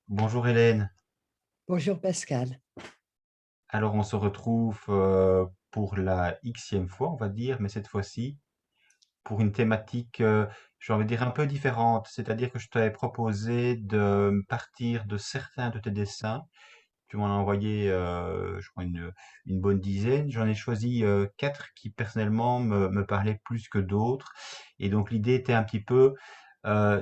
Bonjour Hélène. Bonjour Pascal. Alors on se retrouve pour la xème fois, on va dire, mais cette fois-ci pour une thématique, j'ai envie de dire un peu différente. C'est-à-dire que je t'avais proposé de partir de certains de tes dessins. Tu m'en as envoyé, je crois, une bonne dizaine. J'en ai choisi quatre qui personnellement me parlaient plus que d'autres. Et donc l'idée était un petit peu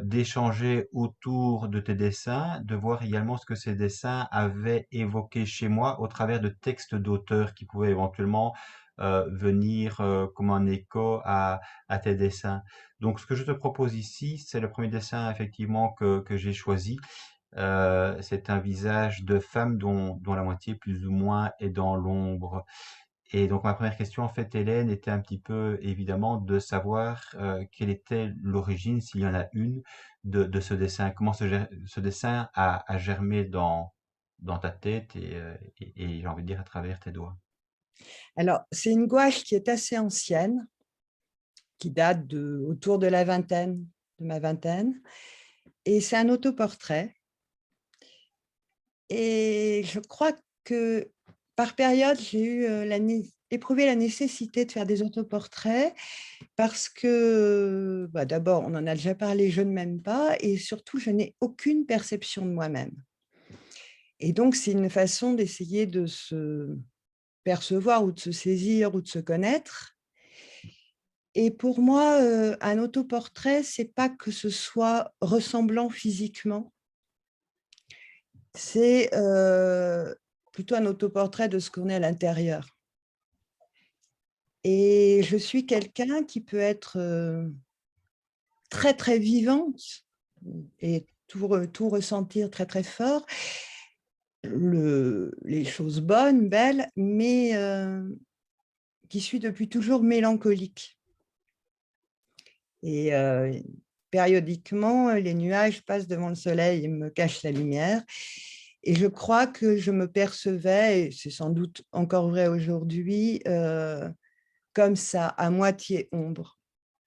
d'échanger autour de tes dessins, de voir également ce que ces dessins avaient évoqué chez moi au travers de textes d'auteurs qui pouvaient éventuellement venir comme un écho à tes dessins. Donc ce que je te propose ici, c'est le premier dessin effectivement que j'ai choisi. C'est un visage de femme dont la moitié plus ou moins est dans l'ombre. Et donc ma première question en fait, Hélène, était un petit peu évidemment de savoir quelle était l'origine, s'il y en a une, de ce dessin. Comment ce dessin a germé dans ta tête et j'ai envie de dire à travers tes doigts. Alors, c'est une gouache qui est assez ancienne, qui date autour de la vingtaine, de ma vingtaine, et c'est un autoportrait. Et je crois que par période, j'ai eu éprouvé la nécessité de faire des autoportraits parce que, d'abord, on en a déjà parlé, je ne m'aime pas, et surtout, je n'ai aucune perception de moi-même. Et donc, c'est une façon d'essayer de se percevoir ou de se saisir ou de se connaître. Et pour moi, un autoportrait, c'est pas que ce soit ressemblant physiquement, c'est, plutôt un autoportrait de ce qu'on est à l'intérieur. Et je suis quelqu'un qui peut être, très, très vivante et tout ressentir très, très fort, les choses bonnes, belles, mais qui suis depuis toujours mélancolique. Et périodiquement, les nuages passent devant le soleil et me cachent la lumière. Et je crois que je me percevais, et c'est sans doute encore vrai aujourd'hui, comme ça, à moitié ombre,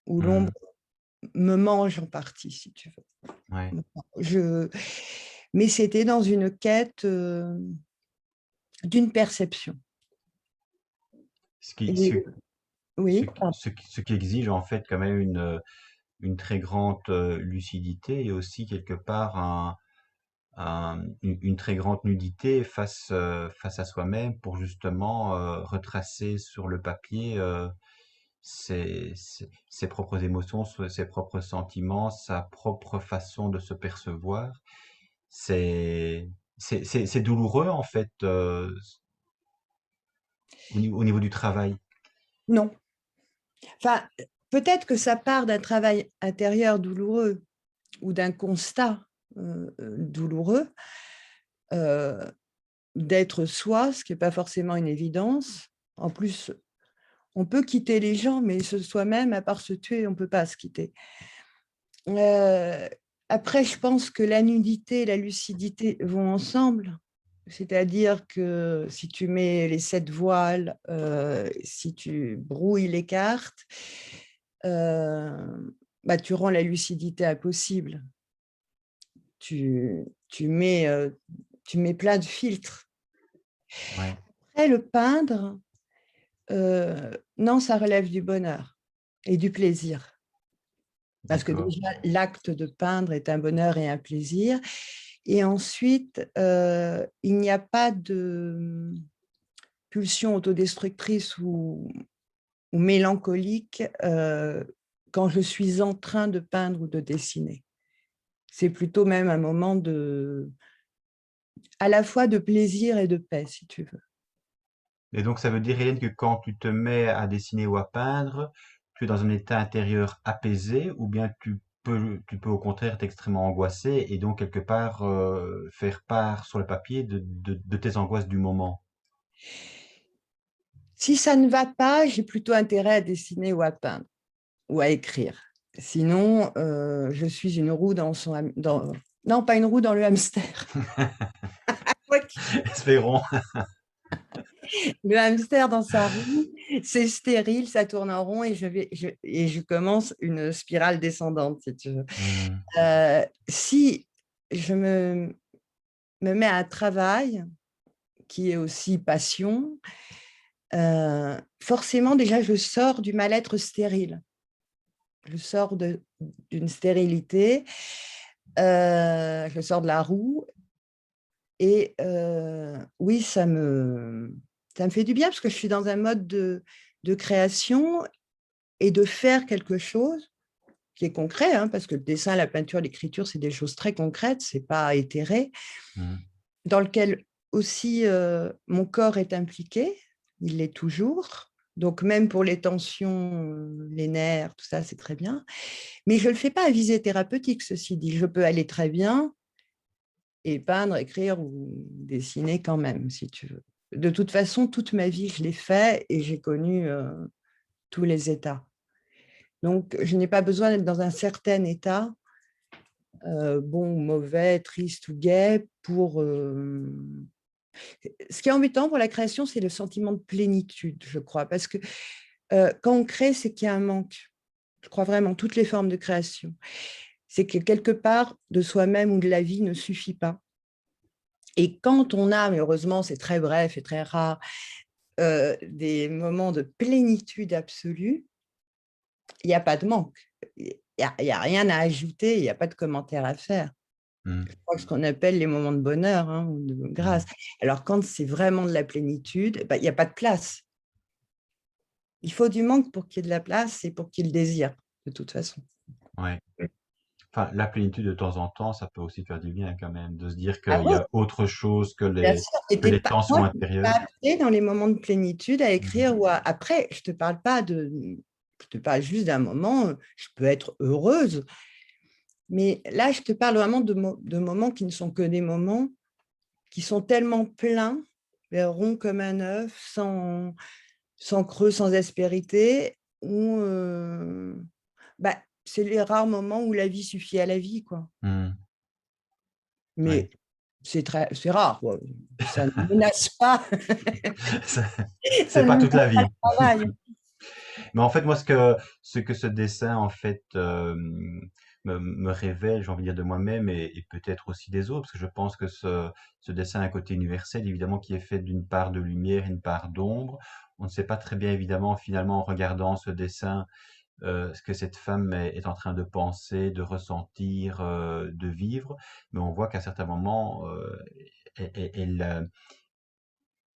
où l'ombre Hmm, me mange en partie, si tu ouais. veux. Mais c'était dans une quête d'une perception. Ce qui, ce, Et oui, ce qui exige en fait quand même une très grande lucidité et aussi quelque part une très grande nudité face à soi-même pour justement retracer sur le papier ses propres émotions, ses propres sentiments, sa propre façon de se percevoir. C'est c'est douloureux en fait au niveau du travail. non. Enfin, peut-être que ça part d'un travail intérieur douloureux ou d'un constat douloureux, euh, d'être soi, ce qui n'est pas forcément une évidence. En plus, on peut quitter les gens, mais soi-même, à part se tuer, on ne peut pas se quitter. Euh, Après, je pense que la nudité et la lucidité vont ensemble. C'est-à-dire que si tu mets les 7 voiles, si tu brouilles les cartes, euh, tu rends la lucidité impossible. Tu mets plein de filtres. Ouais, Après, le peindre, non, ça relève du bonheur et du plaisir. Parce que d'accord. déjà, l'acte de peindre est un bonheur et un plaisir. Et ensuite, il n'y a pas de pulsion autodestructrice ou mélancolique quand je suis en train de peindre ou de dessiner. C'est plutôt même un moment à la fois de plaisir et de paix, si tu veux. Et donc ça veut dire, Hélène, que quand tu te mets à dessiner ou à peindre, tu es dans un état intérieur apaisé, ou bien tu peux au contraire être extrêmement angoissé et donc quelque part faire part sur le papier de tes angoisses du moment. Si ça ne va pas, j'ai plutôt intérêt à dessiner ou à peindre ou à écrire. Sinon, je suis une roue dans non, pas une roue dans le hamster. Espérons. Le hamster dans sa roue, c'est stérile, ça tourne en rond et je commence une spirale descendante, si tu veux. Hmm, Si je me me met à un travail qui est aussi passion, forcément, déjà, je sors du mal-être stérile. Je sors d'une stérilité, je sors de la roue et oui, ça me fait du bien parce que je suis dans un mode de création et de faire quelque chose qui est concret, hein, parce que le dessin, la peinture, l'écriture, c'est des choses très concrètes, c'est pas éthéré, Mhm. dans lequel aussi mon corps est impliqué, il l'est toujours. Donc même pour les tensions, les nerfs, tout ça, c'est très bien. Mais je ne le fais pas à visée thérapeutique, ceci dit. Je peux aller très bien et peindre, écrire ou dessiner quand même, si tu veux. De toute façon, toute ma vie, je l'ai fait et j'ai connu tous les états. Donc, je n'ai pas besoin d'être dans un certain état, bon ou mauvais, triste ou gai, pour... Ce qui est embêtant pour la création, c'est le sentiment de plénitude, je crois, parce que quand on crée, c'est qu'il y a un manque. Je crois vraiment, toutes les formes de création. C'est que quelque part, de soi-même ou de la vie ne suffit pas. Et quand on a, mais heureusement, c'est très bref et très rare, des moments de plénitude absolue, il n'y a pas de manque. Il n'y a rien à ajouter, il n'y a pas de commentaire à faire. Mhm. Je crois que ce qu'on appelle les moments de bonheur, hein, ou de grâce. Mhm. Alors, quand c'est vraiment de la plénitude, il n'y a pas de place. Il faut du manque pour qu'il y ait de la place et pour qu'il y ait le désir, de toute façon. Ouais. Enfin, la plénitude de temps en temps, ça peut aussi faire du bien quand même, de se dire Ah qu'il y oui, a autre chose bien sûr. que les Moi, tensions je n'étais pas intérieures. appelée dans les moments de plénitude à Mhm. écrire. Après, je ne te parle pas je te parle juste d'un moment, je peux être heureuse, mais là, je te parle vraiment de moments qui ne sont que des moments qui sont tellement pleins, ronds comme un œuf, sans creux, sans aspérité, où bah, c'est les rares moments où la vie suffit à la vie, quoi. Mhm. Ouais. Mais c'est rare, quoi. Ça ne menace pas, Ça- ça C'est ne pas menace toute la pas vie. le travail. Mais en fait, moi, ce que ce dessin, en fait, me révèle, j'ai envie de dire, de moi-même et peut-être aussi des autres, parce que je pense que ce dessin a un côté universel, évidemment, qui est fait d'une part de lumière, une part d'ombre. On ne sait pas très bien, évidemment, finalement, en regardant ce dessin, ce que cette femme est en train de penser, de ressentir, de vivre. Mais on voit qu'à certains moments,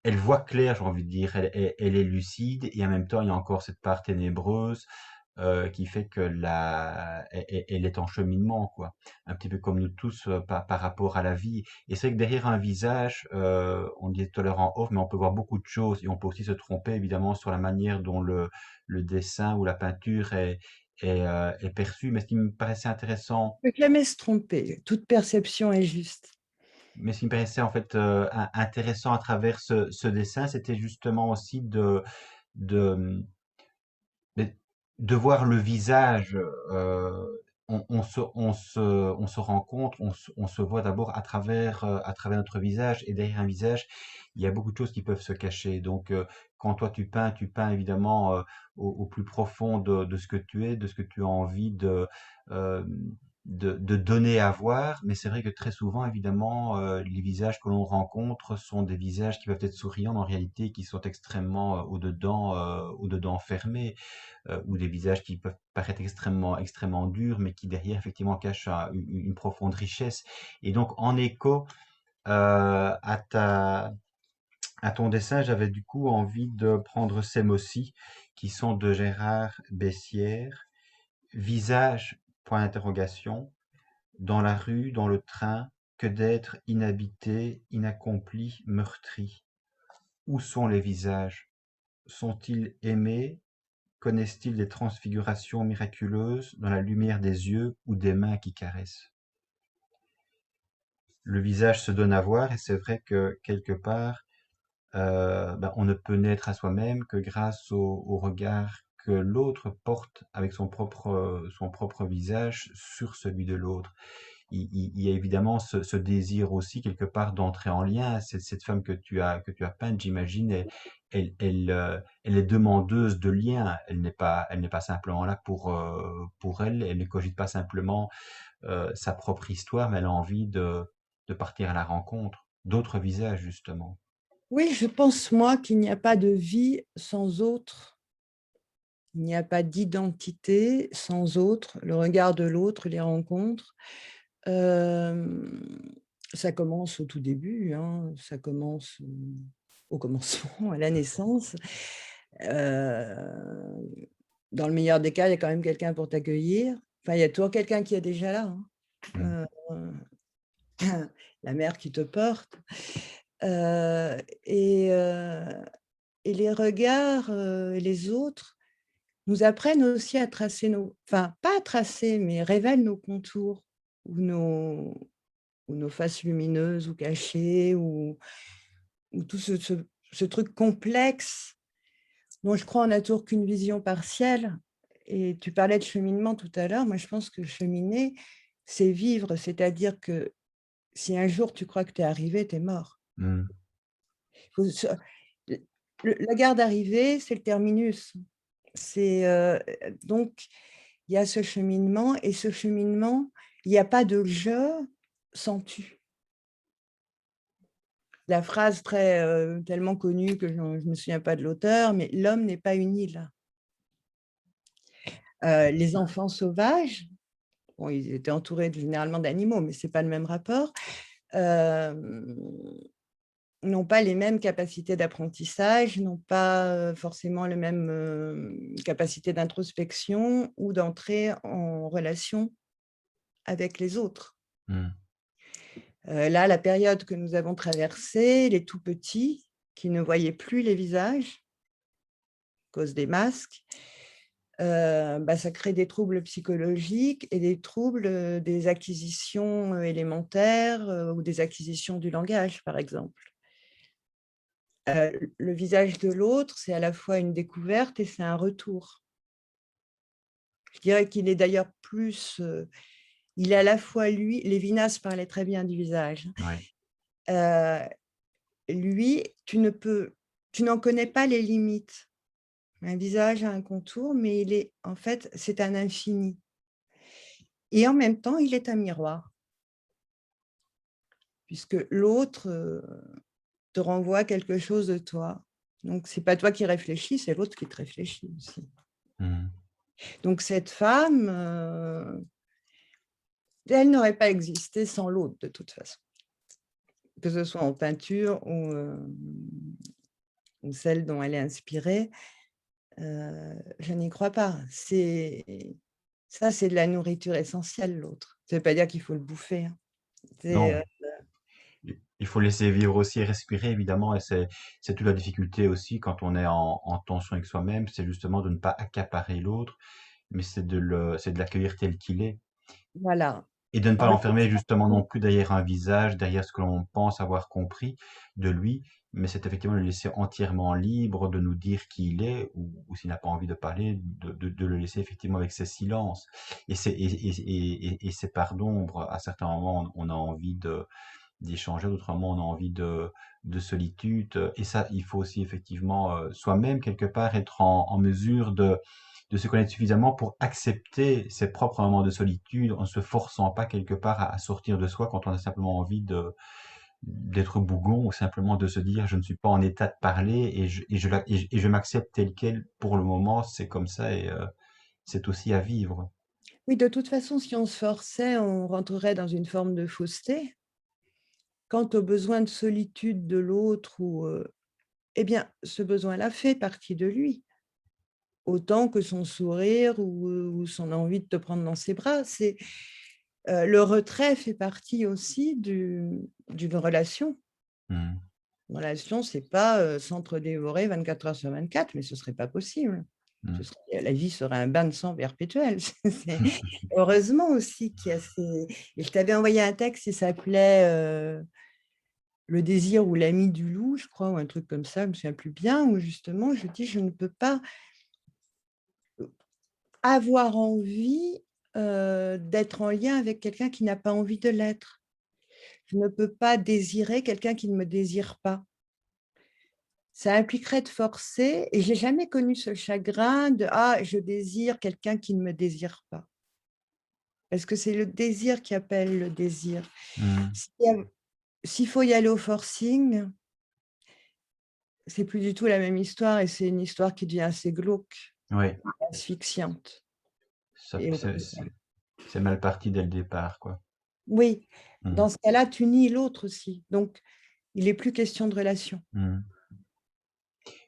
elle voit clair, j'ai envie de dire. Elle est lucide et en même temps, il y a encore cette part ténébreuse qui fait que elle est en cheminement, quoi. Un petit peu comme nous tous par rapport à la vie. Et c'est vrai que derrière un visage, on disait tout à l'heure en off, mais on peut voir beaucoup de choses et on peut aussi se tromper évidemment sur la manière dont le dessin ou la peinture est perçu. Mais ce qui me paraissait intéressant, Ne jamais se tromper, toute perception est juste. mais ce qui me paraissait en fait intéressant à travers ce dessin, c'était justement aussi de, mais de voir le visage, on se rencontre, on se voit d'abord à travers notre visage, et derrière un visage, il y a beaucoup de choses qui peuvent se cacher. Donc, quand toi tu peins évidemment au plus profond de ce que tu es, de ce que tu as envie euh, de donner à voir. Mais c'est vrai que très souvent, évidemment, les visages que l'on rencontre sont des visages qui peuvent être souriants, mais en réalité, qui sont extrêmement au-dedans fermés ou des visages qui peuvent paraître extrêmement durs, mais qui derrière effectivement cachent une profonde richesse. Et donc en écho à ton dessin, j'avais du coup envie de prendre ces mots-ci qui sont de Gérard Bessières. Visage, point d'interrogation, dans la rue, dans le train, que d'être inhabité, inaccompli, meurtri. Où sont les visages? Sont-ils aimés? Connaissent-ils des transfigurations miraculeuses dans la lumière des yeux ou des mains qui caressent? Le visage se donne à voir et c'est vrai que quelque part, on ne peut naître à soi-même que grâce au regard que l'autre porte avec son propre visage sur celui de l'autre. Il y a évidemment ce désir aussi quelque part d'entrer en lien. Cette femme que tu as peinte, j'imagine, elle est demandeuse de lien. Elle n'est pas simplement là pour elle. Elle ne cogite pas simplement sa propre histoire, mais elle a envie de partir à la rencontre d'autres visages, justement. Oui, je pense, moi, qu'il n'y a pas de vie sans autre. Il n'y a pas d'identité sans autre. Le regard de l'autre, les rencontres. Hem, Ça commence au tout début, hein, ça commence, au commencement, à la naissance. Heu, Dans le meilleur des cas, il y a quand même quelqu'un pour t'accueillir. Enfin, il y a toujours quelqu'un qui est déjà là, Mmh. hein. La mère qui te porte. Heu et heu et les regards, et les autres nous apprennent aussi à tracer enfin, pas à tracer, mais révèlent nos contours ou nos faces lumineuses ou cachées ou tout ce truc complexe dont je crois on n'a toujours qu'une vision partielle. Et tu parlais de cheminement tout à l'heure. Moi, je pense que cheminer, c'est vivre. C'est-à-dire que si un jour tu crois que tu es arrivé, tu es mort. Mmh. Faut se La gare d'arrivée, c'est le terminus. C'est, donc il y a ce cheminement et ce cheminement, il y a pas de «je» sans «tu». La phrase très, tellement connue que je me souviens pas de l'auteur, mais l'homme n'est pas une île. Les enfants sauvages, bon, ils étaient entourés généralement d'animaux, mais c'est pas le même rapport, hem, n'ont pas les mêmes capacités d'apprentissage, n'ont pas, forcément les mêmes, capacités d'introspection ou d'entrer en relation avec les autres. Mmh. Là, la période que nous avons traversée, les tout petits qui ne voyaient plus les visages à cause des masques, bah, ça crée des troubles psychologiques et des troubles, des acquisitions, élémentaires, ou des acquisitions du langage, par exemple. Le visage de l'autre, c'est à la fois une découverte et c'est un retour. Je dirais qu'il est d'ailleurs plus, il est à la fois lui Lévinas parlait très bien du visage, Ouais. hein. Lui, tu n'en connais pas les limites. Un visage a un contour, mais il est en fait, c'est un infini et en même temps, il est un miroir puisque l'autre, te renvoie quelque chose de toi. Donc c'est pas toi qui réfléchis, c'est l'autre qui te réfléchit aussi. Mmh. Donc cette femme, elle n'aurait pas existé sans l'autre de toute façon, que ce soit en peinture ou celle dont elle est inspirée, je n'y crois pas. C'est de la nourriture essentielle, l'autre. Ça veut pas dire qu'il faut le bouffer, hein. C'est, Non, il faut laisser vivre aussi et respirer évidemment et c'est toute la difficulté aussi quand on est en tension avec soi-même, c'est justement de ne pas accaparer l'autre, mais c'est de l'accueillir tel qu'il est. voilà. Et de ne pas En l'enfermer justement non laissant plus derrière un visage, derrière ce que l'on pense avoir compris de lui, mais c'est effectivement le laisser entièrement libre de nous dire qui il est ou s'il n'a pas envie de parler, de le laisser effectivement avec ses silences et ses parts d'ombre. À certains moments, on a envie d'échanger, d'autres moments, on a envie de solitude. Et ça, il faut aussi effectivement soi-même quelque part être en mesure de se connaître suffisamment pour accepter ses propres moments de solitude en ne se forçant pas quelque part à sortir de soi quand on a simplement envie d'être bougon ou simplement de se dire je ne suis pas en état de parler et je m'accepte tel quel pour le moment, c'est comme ça et c'est aussi à vivre. Oui, de toute façon, si on se forçait, on rentrerait dans une forme de fausseté. Quant au besoin de solitude de l'autre eh bien, ce besoin-là fait partie de lui, autant que son sourire ou son envie de te prendre dans ses bras. Le retrait fait partie aussi d'une relation. Mmh. Une relation, c'est pas, s'entre-dévorer 24 heures sur 24, mais ce serait pas possible. Mmh. La vie serait un bain de sang perpétuel. C'est heureusement aussi qu'il y a ces et je t'avais envoyé un texte, il s'appelait, «Le désir ou l'ami du loup», je crois, ou un truc comme ça, je me souviens plus bien, où justement je dis: «Je ne peux pas avoir envie, d'être en lien avec quelqu'un qui n'a pas envie de l'être. Je ne peux pas désirer quelqu'un qui ne me désire pas». Ça impliquerait de forcer et j'ai jamais connu ce chagrin de: «Ah, je désire quelqu'un qui ne me désire pas». Parce que c'est le désir qui appelle le désir. Mmh. S'il y a s'il faut y aller au forcing, c'est plus du tout la même histoire et c'est une histoire qui devient assez glauque, Oui, asphyxiante ça, et oppressante. c'est mal parti dès le départ, quoi. Oui, Mm, dans ce cas-là, tu nies l'autre aussi. Donc, il n'est plus question de relation. mm.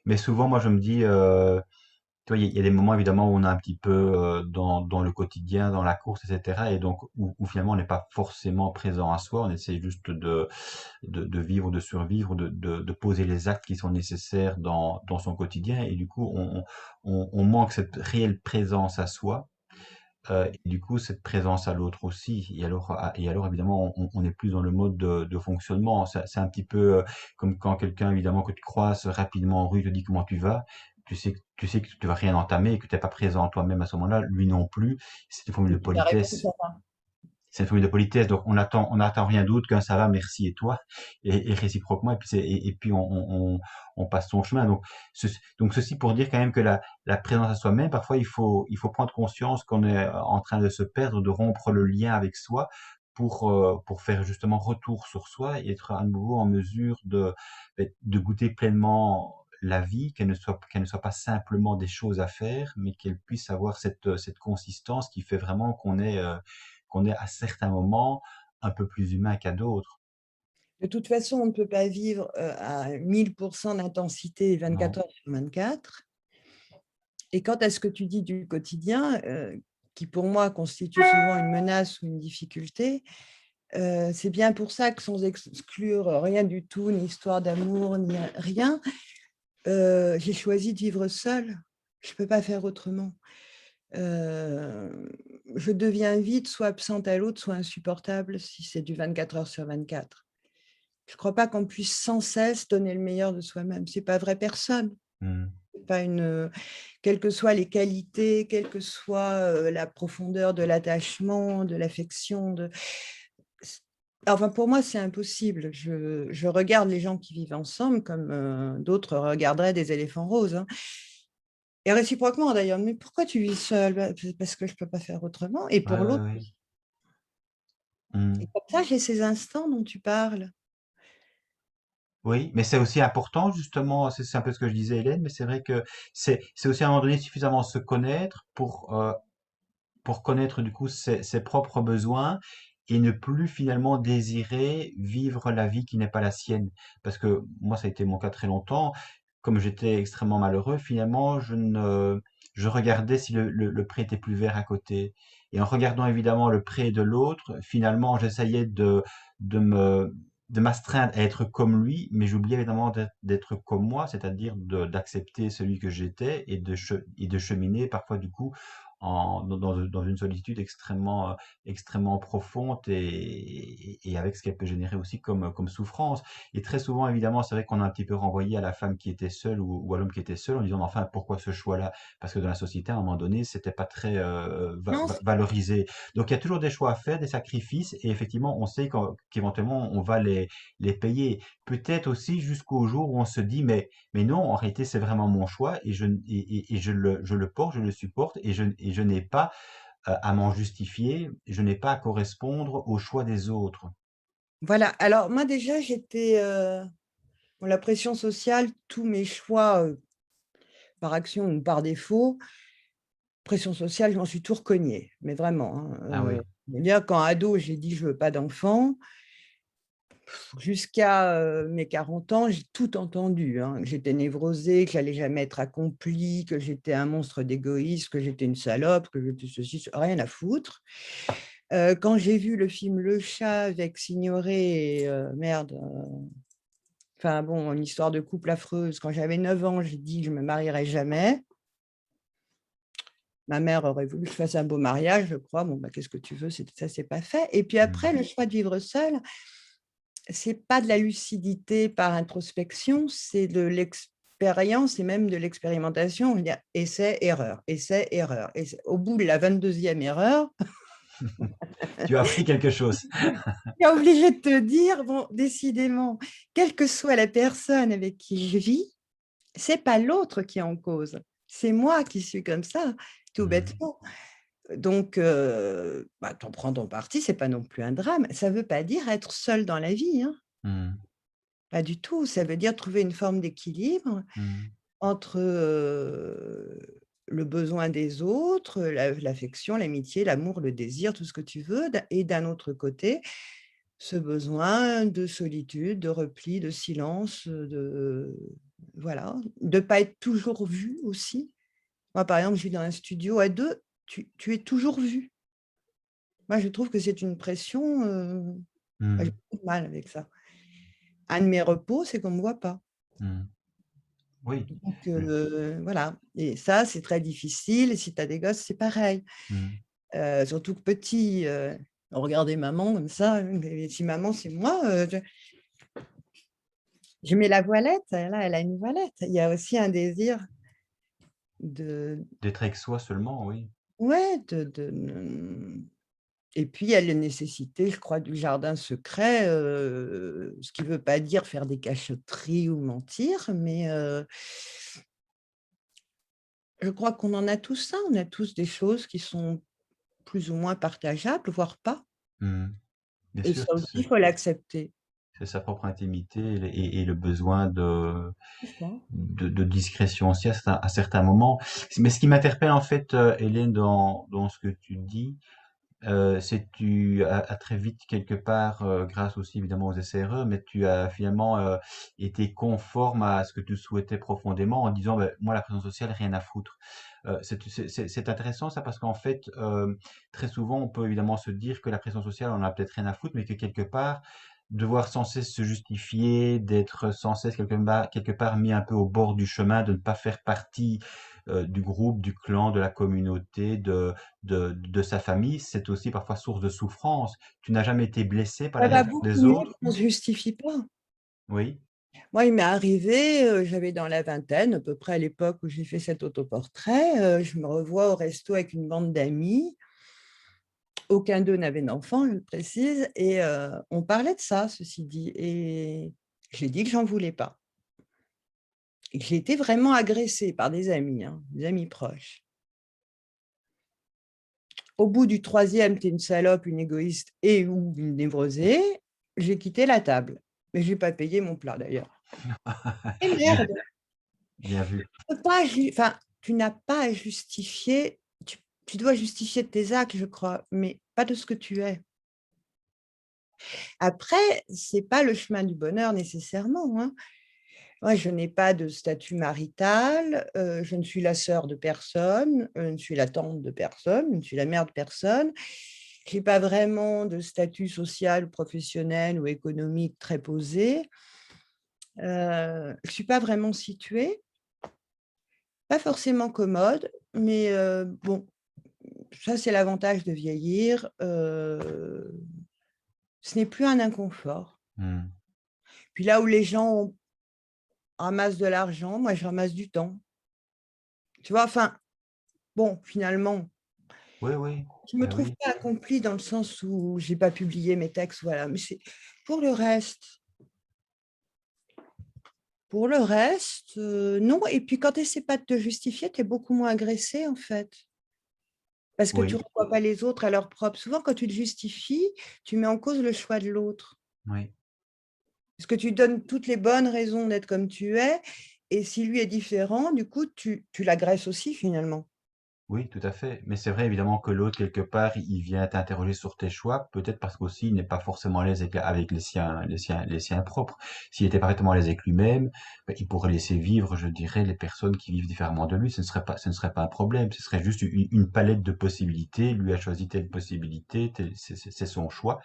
Mais souvent, moi, je me dis, tu vois, il y a des moments évidemment où on est un petit peu dans le quotidien, dans la course, etc. Et donc où finalement on n'est pas forcément présent à soi, on essaie juste de vivre, de survivre, de poser les actes qui sont nécessaires dans son quotidien. Et du coup, on manque cette réelle présence à soi. Et du coup, cette présence à l'autre aussi. Et alors évidemment, on est plus dans le mode de fonctionnement. C'est un petit peu comme quand quelqu'un, évidemment, que tu croises rapidement en rue, te dit comment tu vas. Tu sais que tu vas rien entamer et que tu n'es pas présent toi-même à ce moment-là, lui non plus. C'est une formule Et de puis la réponse, politesse. ça va. C'est une formule de politesse, donc on attend rien d'autre qu'un ça va, merci et toi, et réciproquement, et puis et puis on passe son chemin. Donc ceci pour dire quand même que la présence à soi-même, parfois il faut prendre conscience qu'on est en train de se perdre, de rompre le lien avec soi pour faire justement retour sur soi et être à nouveau en mesure de goûter pleinement la vie, qu'elle ne soit pas simplement des choses à faire, mais qu'elle puisse avoir cette consistance qui fait vraiment qu'on est à certains moments un peu plus humain qu'à d'autres. De toute façon, on ne peut pas vivre à 1000% d'intensité Non. 24 heures sur 24. Et quant à ce que tu dis du quotidien, qui pour moi constitue souvent une menace ou une difficulté, c'est bien pour ça que sans exclure rien du tout, ni histoire d'amour, ni rien, j'ai choisi de vivre seule. Je ne peux pas faire autrement. Je deviens vite soit absente à l'autre, soit insupportable si c'est du 24 heures sur 24. Je ne crois pas qu'on puisse sans cesse donner le meilleur de soi-même. C'est pas vrai, personne. Mmh. C'est pas une, quelles que soient les qualités, quelle que soit la profondeur de l'attachement, de l'affection, enfin pour moi c'est impossible. Je regarde les gens qui vivent ensemble comme d'autres regarderaient des éléphants roses, hein. Et réciproquement d'ailleurs. Mais pourquoi tu vis seule? Bah, c'est parce que je peux pas faire autrement. Et Ouais, pour ouais, l'autre, ouais. oui. Mmh. Et comme ça, j'ai ces instants dont tu parles. Oui, mais c'est aussi important justement, c'est un peu ce que je disais Hélène, mais c'est vrai que c'est aussi à un moment donné suffisamment se connaître pour connaître du coup ses propres besoins et ne plus finalement désirer vivre la vie qui n'est pas la sienne. Parce que moi, ça a été mon cas très longtemps. Comme j'étais extrêmement malheureux, finalement, je regardais si le pré était plus vert à côté. Et en regardant évidemment le pré de l'autre, finalement, j'essayais de me, de m'astreindre à être comme lui, mais j'oubliais évidemment d'être comme moi, c'est-à-dire d'accepter celui que j'étais et de cheminer parfois du coup dans une solitude extrêmement profonde et avec ce qu'elle peut générer aussi comme souffrance. Et très souvent, évidemment, c'est vrai qu'on a un petit peu renvoyé à la femme qui était seule ou à l'homme qui était seul en disant, mais enfin, pourquoi ce choix-là? Parce que dans la société, à un moment donné, c'était pas très Non, valorisé. Donc, il y a toujours des choix à faire, des sacrifices, et effectivement, on sait qu'éventuellement, on va les payer. Peut-être aussi jusqu'au jour où on se dit, mais non, en réalité, c'est vraiment mon choix et je le porte, je le supporte et je n'ai pas à m'en justifier, je n'ai pas à correspondre aux choix des autres. voilà. Alors moi déjà, j'étais bon, la pression sociale, tous mes choix par action ou par défaut, pression sociale, je m'en suis tout recognée, mais vraiment, hein. Ah oui. Je veux dire, quand ado, j'ai dit je veux pas d'enfant. Jusqu'à mes 40 ans, j'ai tout entendu, hein, que j'étais névrosée, que j'allais jamais être accomplie, que j'étais un monstre d'égoïste, que j'étais une salope, que j'étais ceci, rien à foutre. Quand j'ai vu le film Le Chat avec Signoret et merde, enfin bon, une histoire de couple affreuse, quand j'avais 9 ans, j'ai dit que je me marierais jamais. Ma mère aurait voulu que je fasse un beau mariage, je crois. Bon, bah, qu'est-ce que tu veux, ça s'est pas fait. Et puis après, Mmh. le choix de vivre seule, c'est pas de la lucidité par introspection, c'est de l'expérience et même de l'expérimentation. On va dire essai, erreur, essai, erreur. Et au bout de la 22e erreur, Tu as appris quelque chose. tu es obligé de te dire, bon, décidément, quelle que soit la personne avec qui je vis, c'est pas l'autre qui est en cause. C'est moi qui suis comme ça, tout Mmh. bêtement. Donc, bah, tu en prends ton parti, c'est pas non plus un drame. Ça veut pas dire être seul dans la vie, hein. Mmh. Pas du tout. Ça veut dire trouver une forme d'équilibre Mmh. entre, le besoin des autres, l'affection, l'amitié, l'amour, le désir, tout ce que tu veux, et d'un autre côté, ce besoin de solitude, de repli, de silence, de voilà, de pas être toujours vu aussi. Moi, par exemple, je vis dans un studio à 2. Tu es toujours vu. Moi, je trouve que c'est une pression, j'ai Mmh. beaucoup de mal avec ça. Un de mes repos, c'est qu'on me voit pas. Mmh. Oui. Donc Mmh. voilà, et ça, c'est très difficile, et si tu as des gosses, c'est pareil. Mmh. Surtout que petit, regarder maman comme ça, mais si maman, c'est moi, je mets la voilette, là, elle a une voilette. Il y a aussi un désir de D'être avec soi seulement, oui. ouais, et puis il y a la nécessité, je crois, du jardin secret, ce qui ne veut pas dire faire des cachotteries ou mentir, mais je crois qu'on en a tous ça. On a tous des choses qui sont plus ou moins partageables, voire pas, Mmh. Bien et sûr, ça aussi, il faut l'accepter. c'est sa propre intimité et le besoin C'est ça. de discrétion aussi à certains moments. Mais ce qui m'interpelle en fait, Hélène, dans ce que tu dis, c'est que tu as très vite quelque part, grâce aussi évidemment aux essais-erreurs, mais tu as finalement été conforme à ce que tu souhaitais profondément en disant, ben, moi la pression sociale, rien à foutre. C'est intéressant ça parce qu'en fait, très souvent on peut évidemment se dire que la pression sociale, on en a peut-être rien à foutre, mais que quelque part, devoir sans cesse se justifier, d'être sans cesse quelque part mis un peu au bord du chemin, de ne pas faire partie du groupe, du clan, de la communauté, de sa famille, c'est aussi parfois source de souffrance. Tu n'as jamais été blessé par la Ça va réaction beaucoup des mieux autres? qu'on ne se justifie pas. Oui. Moi, il m'est arrivé, j'avais dans la vingtaine, à peu près à l'époque où j'ai fait cet autoportrait, je me revois au resto avec une bande d'amis. Aucun d'eux n'avait d'enfant, je le précise, et on parlait de ça, ceci dit, et j'ai dit que j'en voulais pas, et que j'ai été vraiment agressée par des amis, hein, des amis proches. Au bout du troisième, tu es une salope, une égoïste et ou une névrosée, j'ai quitté la table. Mais j'ai pas payé mon plat d'ailleurs. Et Bien, merde! bien vu. Tu peux pas ju enfin, tu n'as pas à justifier, tu dois justifier de tes actes, je crois, mais pas de ce que tu es. Après, c'est pas le chemin du bonheur nécessairement, hein. Moi, je n'ai pas de statut marital, je ne suis la sœur de personne, je ne suis la tante de personne, je ne suis la mère de personne. J'ai pas vraiment de statut social, professionnel ou économique très posé. Je suis pas vraiment située, pas forcément commode, mais bon, ça, c'est l'avantage de vieillir, ce n'est plus un inconfort. Mmh. Puis là où les gens ramassent de l'argent, moi, je ramasse du temps. Tu vois? Enfin, bon, finalement, Oui, oui. je me Ben trouve oui. pas accomplie dans le sens où j'ai pas publié mes textes, voilà, mais c'est pour le reste non, et puis quand tu essaies pas de te justifier, tu es beaucoup moins agressée, en fait, parce que tu Oui, renvoies pas les autres à leur propre. Souvent, quand tu te justifies, tu mets en cause le choix de l'autre. oui. Parce que tu donnes toutes les bonnes raisons d'être comme tu es, et si lui est différent, du coup, tu l'agresses aussi, finalement. Oui, tout à fait. Mais c'est vrai évidemment que l'autre, quelque part, il vient t'interroger sur tes choix, peut-être parce qu'aussi il n'est pas forcément à l'aise avec les siens propres. S'il était parfaitement à l'aise avec lui-même, ben, il pourrait laisser vivre, je dirais, les personnes qui vivent différemment de lui. Ce ne serait pas un problème. Ce serait juste une palette de possibilités. Lui a choisi telle possibilité, c'est son choix.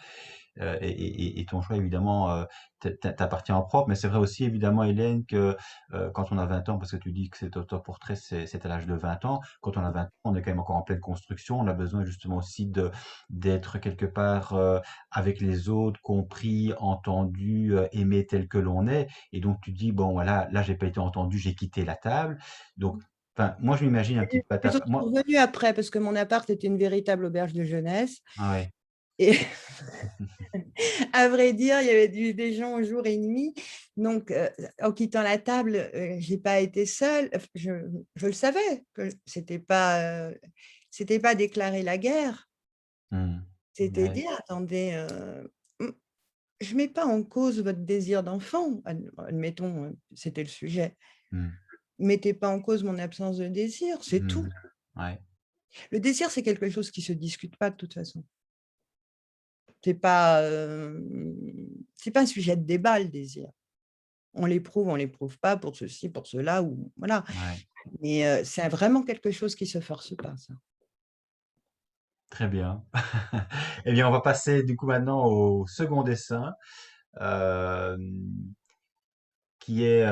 Et ton choix évidemment t'appartient en propre, mais c'est vrai aussi évidemment Hélène que quand on a 20 ans, parce que tu dis que cet autoportrait c'est à l'âge de 20 ans, quand on a 20 ans on est quand même encore en pleine construction, on a besoin justement aussi d'être quelque part avec les autres, compris, entendu, aimé tel que l'on est, et donc tu dis bon voilà, là j'ai pas été entendu, j'ai quitté la table, donc enfin moi je m'imagine un petit peu à Les ta autres sont moi revenus après parce que mon appart était une véritable auberge de jeunesse, ah ouais. et à vrai dire, il y avait des gens jour et nuit. Donc, en quittant la table, j'ai pas été seule. Je le savais que c'était pas déclarer la guerre. Mmh. C'était Ouais. dire: «Attendez, mmh». je mets pas en cause votre désir d'enfant, admettons, c'était le sujet. Mmh. Mettez pas en cause mon absence de désir, c'est tout. Mmh. Ouais, Le désir, c'est quelque chose qui se discute pas de toute façon. C'est pas, c'est pas un sujet de débat, le désir. On l'éprouve pas pour ceci, pour cela ou voilà. ouais. Mais, c'est vraiment quelque chose qui se force pas, ça. Très bien. Eh bien, on va passer du coup maintenant au second dessin, hem, qui est,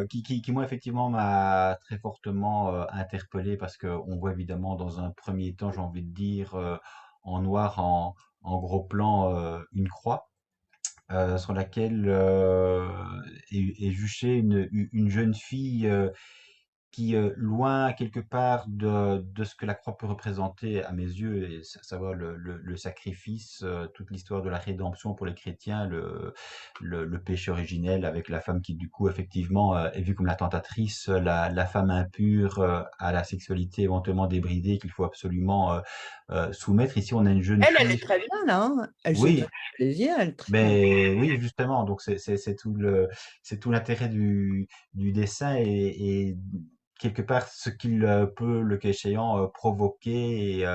qui moi effectivement m'a très fortement, interpellé parce qu'on voit évidemment dans un premier temps, j'ai envie de dire, en noir, en gros plan, une croix, sur laquelle, est juchée une jeune fille, qui, loin quelque part de ce que la croix peut représenter à mes yeux, et savoir le sacrifice, toute l'histoire de la rédemption pour les chrétiens, le péché originel avec la femme qui du coup effectivement est vue comme la tentatrice, la femme impure, à la sexualité éventuellement débridée qu'il faut absolument soumettre. Ici, on a une jeune Elle est fille. très bien là, hein. Elle se donne Oui, du plaisir, elle est très bien. mais oui, justement, donc c'est tout l'intérêt du dessin, et quelque part ce qu'il peut, le cas échéant, provoquer, et,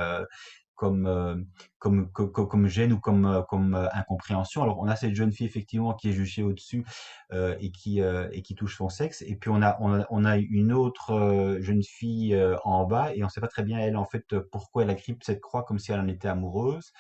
comme, comme gêne ou comme incompréhension. Alors, on a cette jeune fille effectivement qui est jugée au-dessus, et qui touche son sexe, et puis on a une autre jeune fille en bas, et on ne sait pas très bien elle en fait pourquoi elle agrippe cette croix comme si elle en était amoureuse.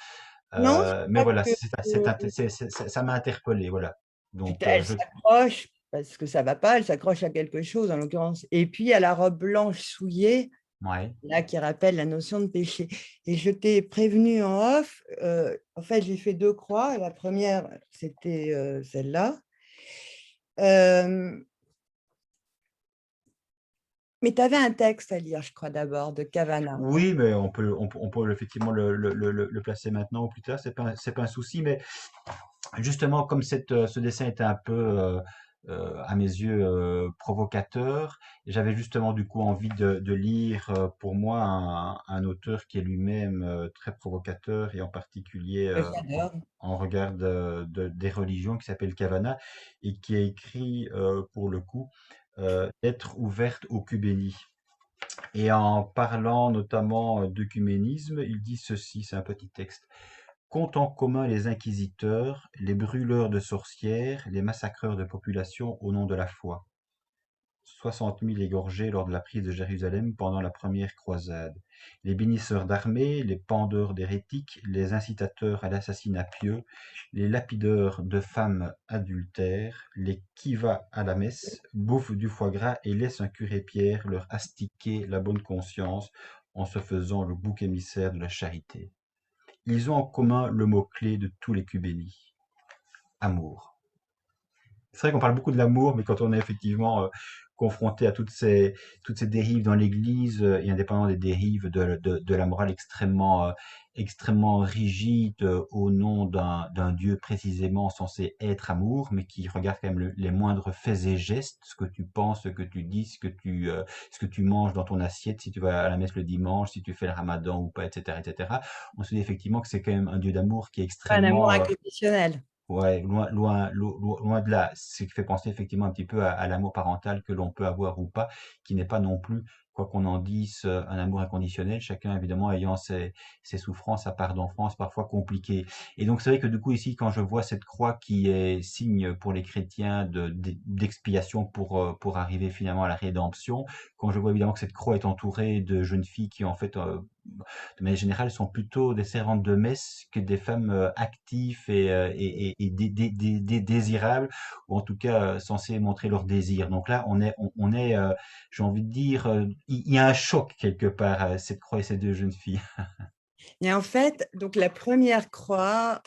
Non, je Mais crois voilà, que, ça m'a interpellé, voilà. Donc, elle je s'accroche parce que ça va pas, elle s'accroche à quelque chose en l'occurrence et puis à la robe blanche souillée, ouais. là, qui rappelle la notion de péché et je t'ai prévenu en off, en fait, j'ai fait 2 croix. La première, c'était, celle-là. Hem, mais tu avais un texte à lire, je crois d'abord, de Cavana. Oui, mais on peut effectivement le placer maintenant ou plus tard, c'est pas un souci, mais justement, comme ce dessin était un peu, à mes yeux, provocateur, j'avais justement du coup envie de lire, pour moi, un auteur qui est lui-même très provocateur, et en particulier J'adore. en regard des religions, qui s'appelle Cavana, et qui a écrit pour le coup Être ouverte au cubéni. Et en parlant notamment d'œcuménisme, il dit ceci, c'est un petit texte. Comptent en commun les inquisiteurs, les brûleurs de sorcières, les massacreurs de populations au nom de la foi. 60 000 égorgés lors de la prise de Jérusalem pendant la première croisade. Les bénisseurs d'armées, les pendeurs d'hérétiques, les incitateurs à l'assassinat pieux, les lapideurs de femmes adultères, les qui va à la messe, bouffent du foie gras et laissent un curé Pierre leur astiquer la bonne conscience en se faisant le bouc émissaire de la charité. Ils ont en commun le mot-clé de tous les cubénis, amour. C'est vrai qu'on parle beaucoup de l'amour, mais quand on est effectivement confronté à toutes ces dérives dans l'Église, et indépendamment des dérives de la morale extrêmement, extrêmement rigide, au nom d'un Dieu précisément censé être amour, mais qui regarde quand même les moindres faits et gestes, ce que tu penses, ce que tu dis, ce que tu manges dans ton assiette, si tu vas à la messe le dimanche, si tu fais le ramadan ou pas, etc., etc. On se dit effectivement que c'est quand même un Dieu d'amour qui est Un amour extrêmement, inconditionnel. ouais, loin de là. Ce qui fait penser effectivement un petit peu à l'amour parental que l'on peut avoir ou pas, qui n'est pas non plus, quoi qu'on en dise, un amour inconditionnel, chacun évidemment ayant ses souffrances, sa part d'enfance parfois compliquée. Et donc c'est vrai que du coup ici, quand je vois cette croix qui est signe pour les chrétiens d'expiation pour arriver finalement à la rédemption, quand je vois évidemment que cette croix est entourée de jeunes filles qui en fait de manière générale, sont plutôt des servantes de messe que des femmes actives et désirables, ou en tout cas censées montrer leur désir. Donc là, on est j'ai envie de dire, il y a un choc quelque part, cette croix et ces deux jeunes filles. Et en fait, donc la première croix,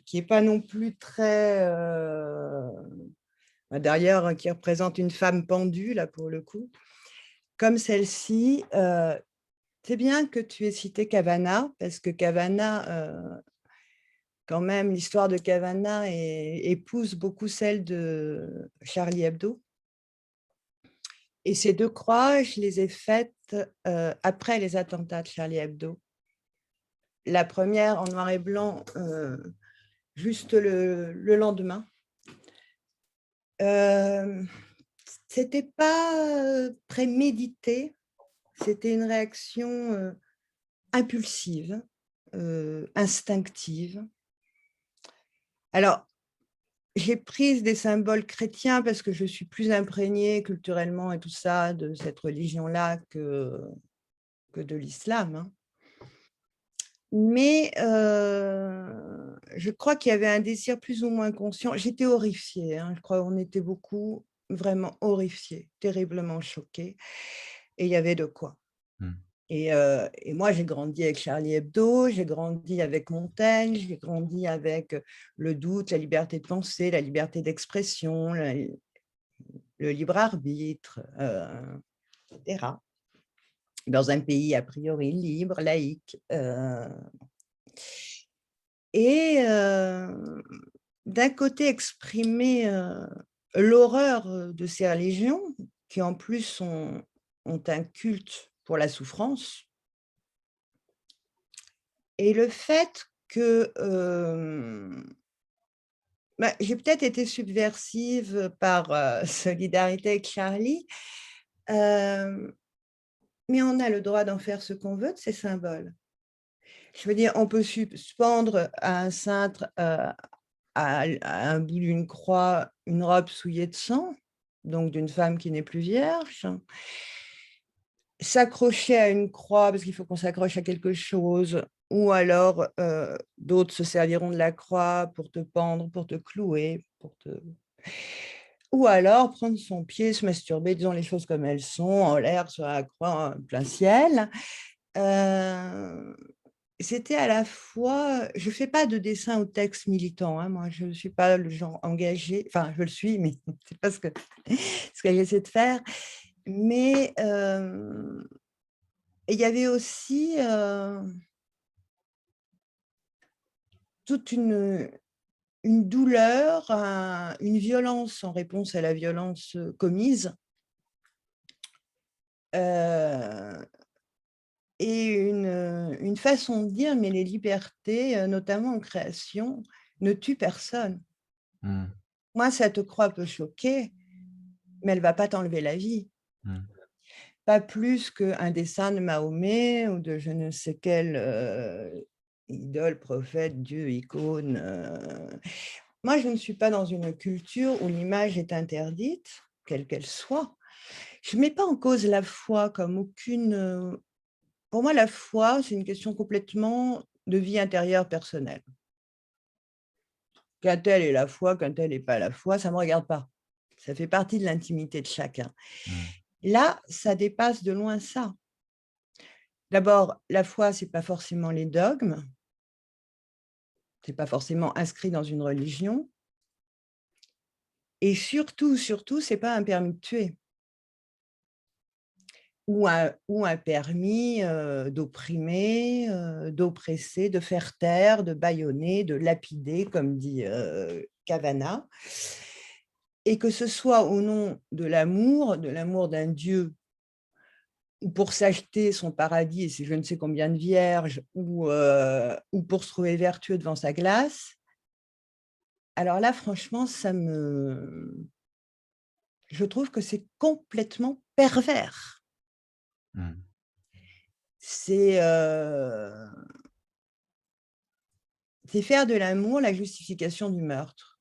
qui est pas non plus très, bah, d'ailleurs, qui représente une femme pendue, là, pour le coup, comme celle-ci, c'est bien que tu aies cité Cavana parce que Cavana, quand même, l'histoire de Cavana épouse beaucoup celle de Charlie Hebdo et ces 2 croix, je les ai faites, après les attentats de Charlie Hebdo. La première en noir et blanc, juste le lendemain. C'était pas prémédité, c'était une réaction impulsive, instinctive. Alors, j'ai pris des symboles chrétiens parce que je suis plus imprégnée culturellement et tout ça de cette religion-là que de l'islam, hein. Mais je crois qu'il y avait un désir plus ou moins conscient. J'étais horrifiée, hein, je crois qu'on était beaucoup vraiment horrifiés, terriblement choqués et il y avait de quoi. Mmh. Et moi, j'ai grandi avec Charlie Hebdo, j'ai grandi avec Montaigne, j'ai grandi avec le doute, la liberté de penser, la liberté d'expression, le libre arbitre, et cetera. Dans un pays a priori libre, laïque, et d'un côté exprimer, l'horreur, de ces religions qui en plus ont un culte pour la souffrance et le fait que, bah, j'ai peut-être été subversive par, solidarité avec Charlie, hem, mais on a le droit d'en faire ce qu'on veut de ces symboles. Je veux dire, on peut suspendre à un cintre, à un bout d'une croix, une robe souillée de sang, donc d'une femme qui n'est plus vierge. S'accrocher à une croix parce qu'il faut qu'on s'accroche à quelque chose ou alors, d'autres se serviront de la croix pour te pendre, pour te clouer, pour te ou alors prendre son pied, se masturber, disons les choses comme elles sont, en l'air, sur la croix, en plein ciel. Heu, C'était à la fois je fais pas de dessin ou de texte militant, hein, moi, je ne suis pas le genre engagé, enfin, je le suis, mais c'est pas ce que j'essaie de faire. Mais, il y avait aussi, toute une douleur, une violence en réponse à la violence, commise, heu et une façon de dire: «Mais les libertés, notamment en création, ne tuent personne. Mmh. Moi, cette croix peut choquer, mais elle ne va pas t'enlever la vie. Mmh. Pas plus qu'un dessin de Mahomet ou de je ne sais quelle, idole, prophète, dieu, icône, Moi, je ne suis pas dans une culture où l'image est interdite, quelle qu'elle soit. Je ne mets pas en cause la foi comme aucune, pour moi, la foi, c'est une question complètement de vie intérieure personnelle. Qu'un tel ait la foi, qu'un tel ait pas la foi, ça ne me regarde pas. Ça fait partie de l'intimité de chacun. Mmh. Là, ça dépasse de loin ça. D'abord, la foi, c'est pas forcément les dogmes, c'est pas forcément inscrit dans une religion et surtout, surtout, c'est pas un permis de tuer ou un permis, d'opprimer, d'oppresser, de faire taire, de bâillonner, de lapider, comme dit, Cavana et que ce soit au nom de l'amour d'un Dieu ou pour s'acheter son paradis et ses je ne sais combien de vierges ou pour se trouver vertueux devant sa glace. Alors là, franchement, je trouve que c'est complètement pervers. Mmh. C'est, c'est faire de l'amour la justification du meurtre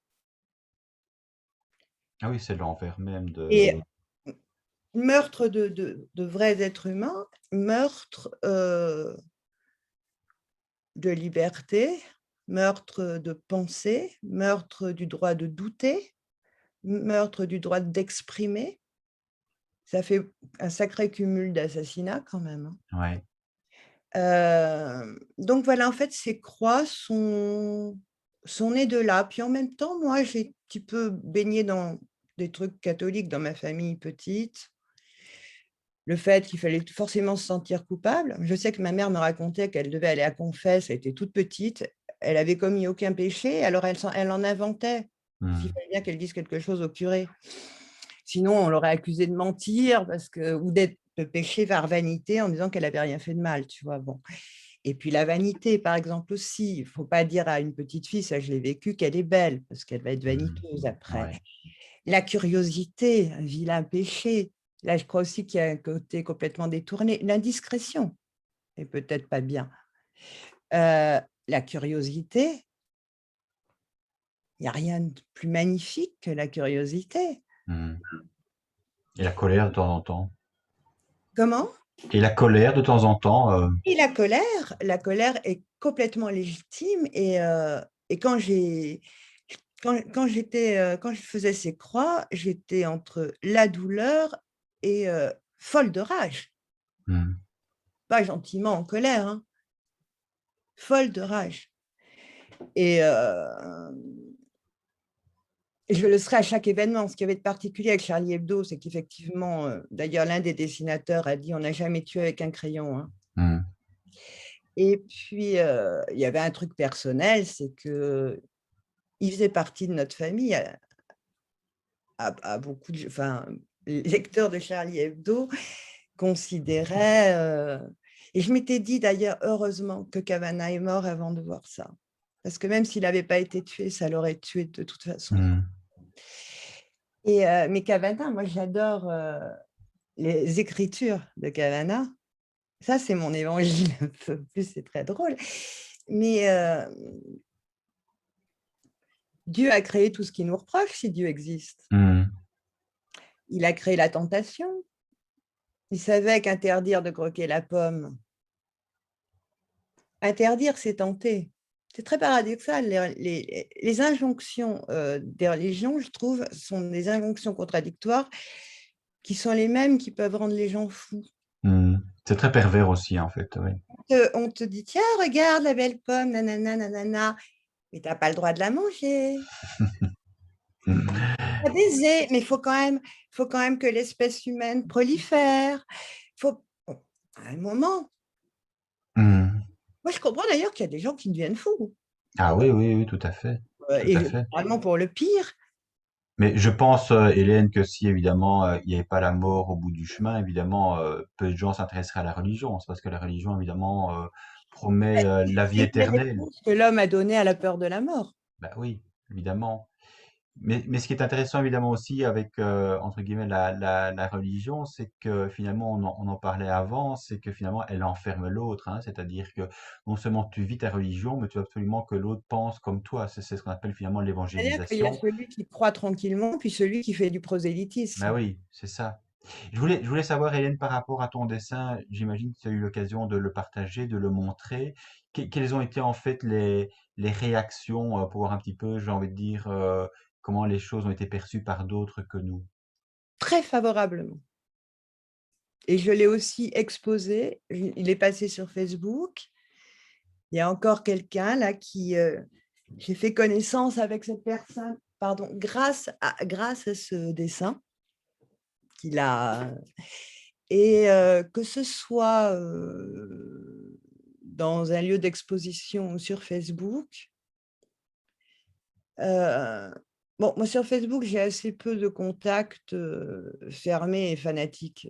Ah oui, c'est l'envers même de et meurtre de vrais êtres humains, meurtre, de liberté, meurtre de pensée, meurtre du droit de douter, meurtre du droit d'exprimer. Ça fait un sacré cumul d'assassinats quand même, hein. ouais. Donc voilà, en fait, ces croix sont nées de là. Puis en même temps, moi, j'ai un petit peu baigné dans des trucs catholiques dans ma famille petite. Le fait qu'il fallait forcément se sentir coupable. Je sais que ma mère me racontait qu'elle devait aller à confesse, elle était toute petite, elle avait commis aucun péché, alors elle en inventait, parce qu'il Mmh. fallait bien qu'elle dise quelque chose au curé. Sinon, on l'aurait accusée de mentir parce que ou d'être de pécher par vanité en disant qu'elle avait rien fait de mal, tu vois? Bon Et puis la vanité, par exemple, aussi. Il ne faut pas dire à une petite fille, ça je l'ai vécu, qu'elle est belle, parce qu'elle va être vaniteuse après. Ouais. La curiosité, un vilain péché. Là, je crois aussi qu'il y a un côté complètement détourné. L'indiscrétion est peut-être pas bien. La curiosité, il n'y a rien de plus magnifique que la curiosité. Mhm. Et la colère de temps en temps. Comment? Et la colère de temps en temps. Et la colère est complètement légitime et quand je faisais ces croix, j'étais entre la douleur et folle de rage. Mhm. Pas gentiment en colère, hein, folle de rage et je le serai à chaque événement. Ce qui avait de particulier avec Charlie Hebdo, c'est qu'effectivement, d'ailleurs l'un des dessinateurs a dit: «On n'a jamais tué avec un crayon», hein. Mhm. Et puis, il y avait un truc personnel, c'est qu'il faisait partie de notre famille à beaucoup de enfin, les lecteurs de Charlie Hebdo considéraient, et je m'étais dit d'ailleurs: «Heureusement que Kavanagh est mort avant de voir ça». Parce que même s'il n'avait pas été tué, ça l'aurait tué de toute façon, quoi. Mhm. Et mais Kavanagh, moi j'adore, les écritures de Kavanagh. Ça, c'est mon évangile un peu plus, c'est très drôle. Mais Dieu a créé tout ce qui nous reproche, si Dieu existe. Mhm. Il a créé la tentation. Il savait qu'interdire de croquer la pomme, interdire, c'est tenter. C'est très paradoxal. Les injonctions des religions, je trouve, sont des injonctions contradictoires qui sont les mêmes qui peuvent rendre les gens fous. Mhm. C'est très pervers aussi, en fait. Oui. On te dit, tiens, regarde la belle pomme, nanana, nanana, mais tu n'as pas le droit de la manger. Mhm. Pas baiser, mais faut quand même que l'espèce humaine prolifère. Faut, à un moment, Mhm. moi je comprends d'ailleurs qu'il y a des gens qui deviennent fous, Ah oui, oui, oui, tout à fait. Tout à et fait. vraiment pour le pire. Mais je pense, Hélène, que si évidemment il n'y avait pas la mort au bout du chemin, évidemment, peu de gens s'intéresseraient à la religion. C'est parce que la religion, évidemment, promet la vie C'est une éternelle. réponse que l'homme a donnée à la peur de la mort. Bah oui, évidemment. Mais ce qui est intéressant évidemment aussi avec, entre guillemets, la religion, c'est que finalement, on en parlait avant, c'est que finalement, elle enferme l'autre, hein. C'est-à-dire que non seulement tu vis ta religion, mais tu veux absolument que l'autre pense comme toi. C'est ce qu'on appelle finalement C'est-à-dire qu'il y a l'évangélisation. celui qui croit tranquillement, puis celui qui fait du Bah prosélytisme. oui, c'est ça. Je voulais savoir, Hélène, par rapport à ton dessin, j'imagine que tu as eu l'occasion de le partager, de le montrer. Quelles ont été en fait les réactions, pour voir un petit peu, j'ai envie de dire, comment les choses ont été perçues par d'autres que nous? Très favorablement. Et je l'ai aussi exposé. Il est passé sur Facebook. Il y a encore quelqu'un là qui, j'ai fait connaissance avec cette personne, pardon, grâce à ce dessin qu'il a, et que ce soit, dans un lieu d'exposition ou sur Facebook. Heu, bon, moi sur Facebook, j'ai assez peu de contacts, fermés et fanatiques.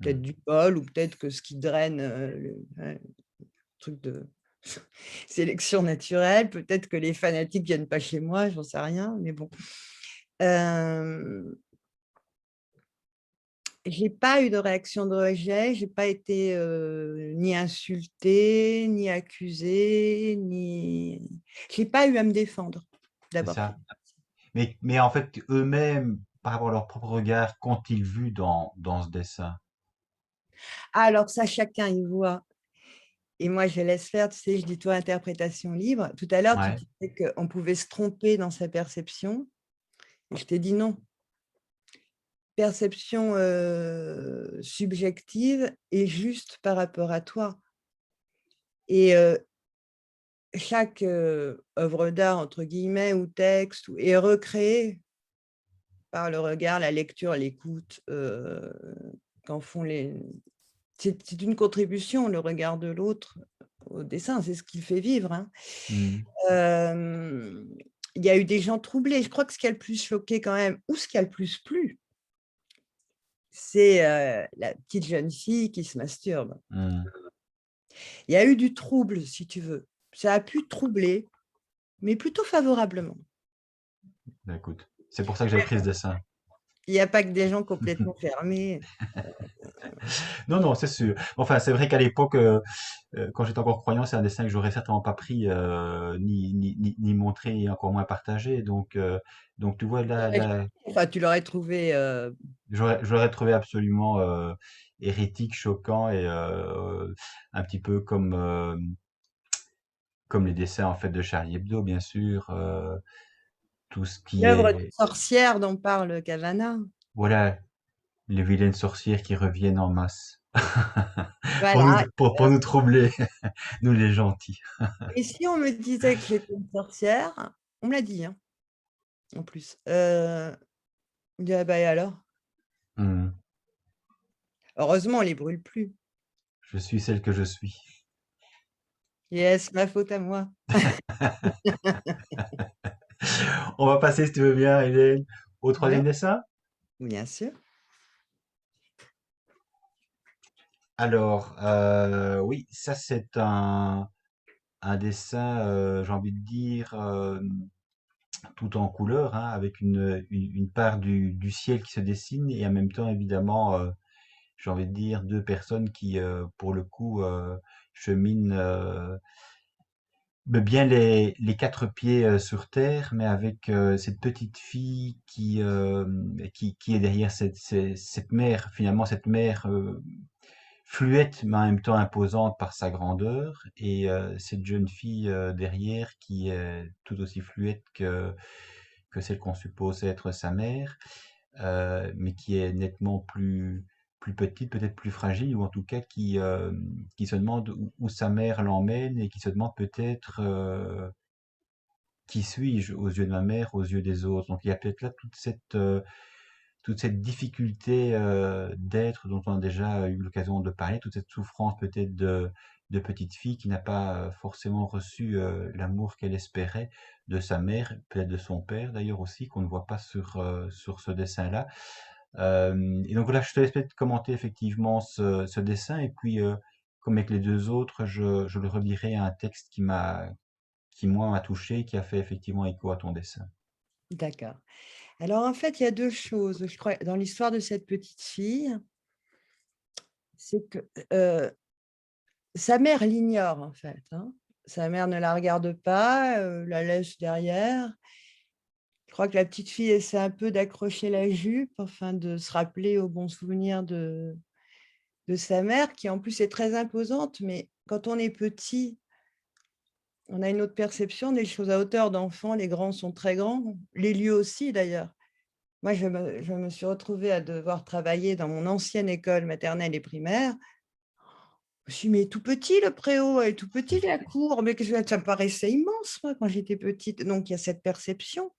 Peut-être Mmh. du bol ou peut-être que ce qui draine, le truc de sélection naturelle, peut-être que les fanatiques viennent pas chez moi, j'en sais rien, mais bon. Hem, j'ai pas eu de réaction de rejet, j'ai pas été, ni insultée, ni accusée, ni j'ai pas eu à me défendre C'est d'avoir fait ça. ça. Mais en fait, eux-mêmes, par rapport à leur propre regard, qu'ont-ils vu dans ce dessin? Alors ça, chacun y voit et moi je laisse faire, tu sais, je dis: «Toi, interprétation libre». Tout à l'heure, tu Ouais, disais qu'on pouvait se tromper dans sa perception et je t'ai dit: «Non». Perception, subjective et juste par rapport à toi et chaque, «œuvre d'art» entre guillemets ou texte ou est recréée par le regard, la lecture, l'écoute, qu'en font les c'est une contribution, le regard de l'autre au dessin, c'est ce qui le fait vivre, hein. mmh, Hem, il y a eu des gens troublés. Je crois que ce qui a le plus choqué quand même ou ce qui a le plus plu, c'est, la petite jeune fille qui se masturbe. mmh. Il y a eu du trouble, si tu veux. Ça a pu troubler, mais plutôt favorablement. Ben, écoute, c'est pour ça que j'avais pris ce dessin. Il n'y a pas que des gens complètement fermés. Non, non, c'est sûr. Enfin, c'est vrai qu'à l'époque, quand j'étais encore croyant, c'est un dessin que j'aurais certainement pas pris, ni montré, et encore moins partagé. Donc tu vois, là, Enfin, tu l'aurais trouvé, j'aurais trouvé absolument hérétique, choquant et un petit peu comme les dessins en fait de Charlie Hebdo, bien sûr. Tout ce qui l'œuvre de est, sorcière dont parle Cavana. voilà, les vilaines sorcières qui reviennent en masse Voilà. pour nous troubler, nous les gentils. Et si on me disait que j'étais une sorcière, on me l'a dit, hein, en plus. On me dirait: «Bah et alors?» Hmm. Heureusement, on les brûle plus. Je suis celle que je suis. Yes, ma faute à moi. On va passer, si tu veux bien, Hélène, au Ouais, troisième dessin. bien sûr. Alors, oui, ça c'est un dessin, j'ai envie de dire, tout en couleur, hein, avec une part du ciel qui se dessine et en même temps, évidemment, j'ai envie de dire, deux personnes qui, pour le coup, cheminent bien les quatre pieds sur terre, mais avec cette petite fille qui est derrière cette mère, finalement, cette mère fluette, mais en même temps imposante par sa grandeur, et cette jeune fille derrière qui est tout aussi fluette que celle qu'on suppose être sa mère, mais qui est nettement plus petite, peut-être plus fragile, ou en tout cas qui se demande où sa mère l'emmène et qui se demande peut-être qui suis-je aux yeux de ma mère, aux yeux des autres. Donc il y a peut-être là toute cette difficulté d'être dont on a déjà eu l'occasion de parler, toute cette souffrance peut-être de petite fille qui n'a pas forcément reçu l'amour qu'elle espérait de sa mère, peut-être de son père d'ailleurs aussi, qu'on ne voit pas sur ce dessin-là. Et donc là, je te laisse peut-être commenter effectivement ce dessin, et puis comme avec les deux autres, je le relirai à un texte qui moi m'a touché, qui a fait effectivement écho à ton dessin. D'accord. Alors, en fait, il y a 2 choses, je crois, dans l'histoire de cette petite fille. C'est que, sa mère l'ignore, en fait, hein. Sa mère ne la regarde pas, la laisse derrière. Je crois que la petite fille essaie un peu d'accrocher la jupe, afin de se rappeler aux bons souvenirs de sa mère, qui en plus est très imposante, mais quand on est petit, on a une autre perception des choses à hauteur d'enfant. Les grands sont très grands, les lieux aussi d'ailleurs. Moi, je me suis retrouvée à devoir travailler dans mon ancienne école maternelle et primaire. Je me suis dit: «Mais tout petit le préau, est tout petit la cour, mais qu'est-ce que ça me paraissait immense moi quand j'étais petite». Donc il y a cette perception.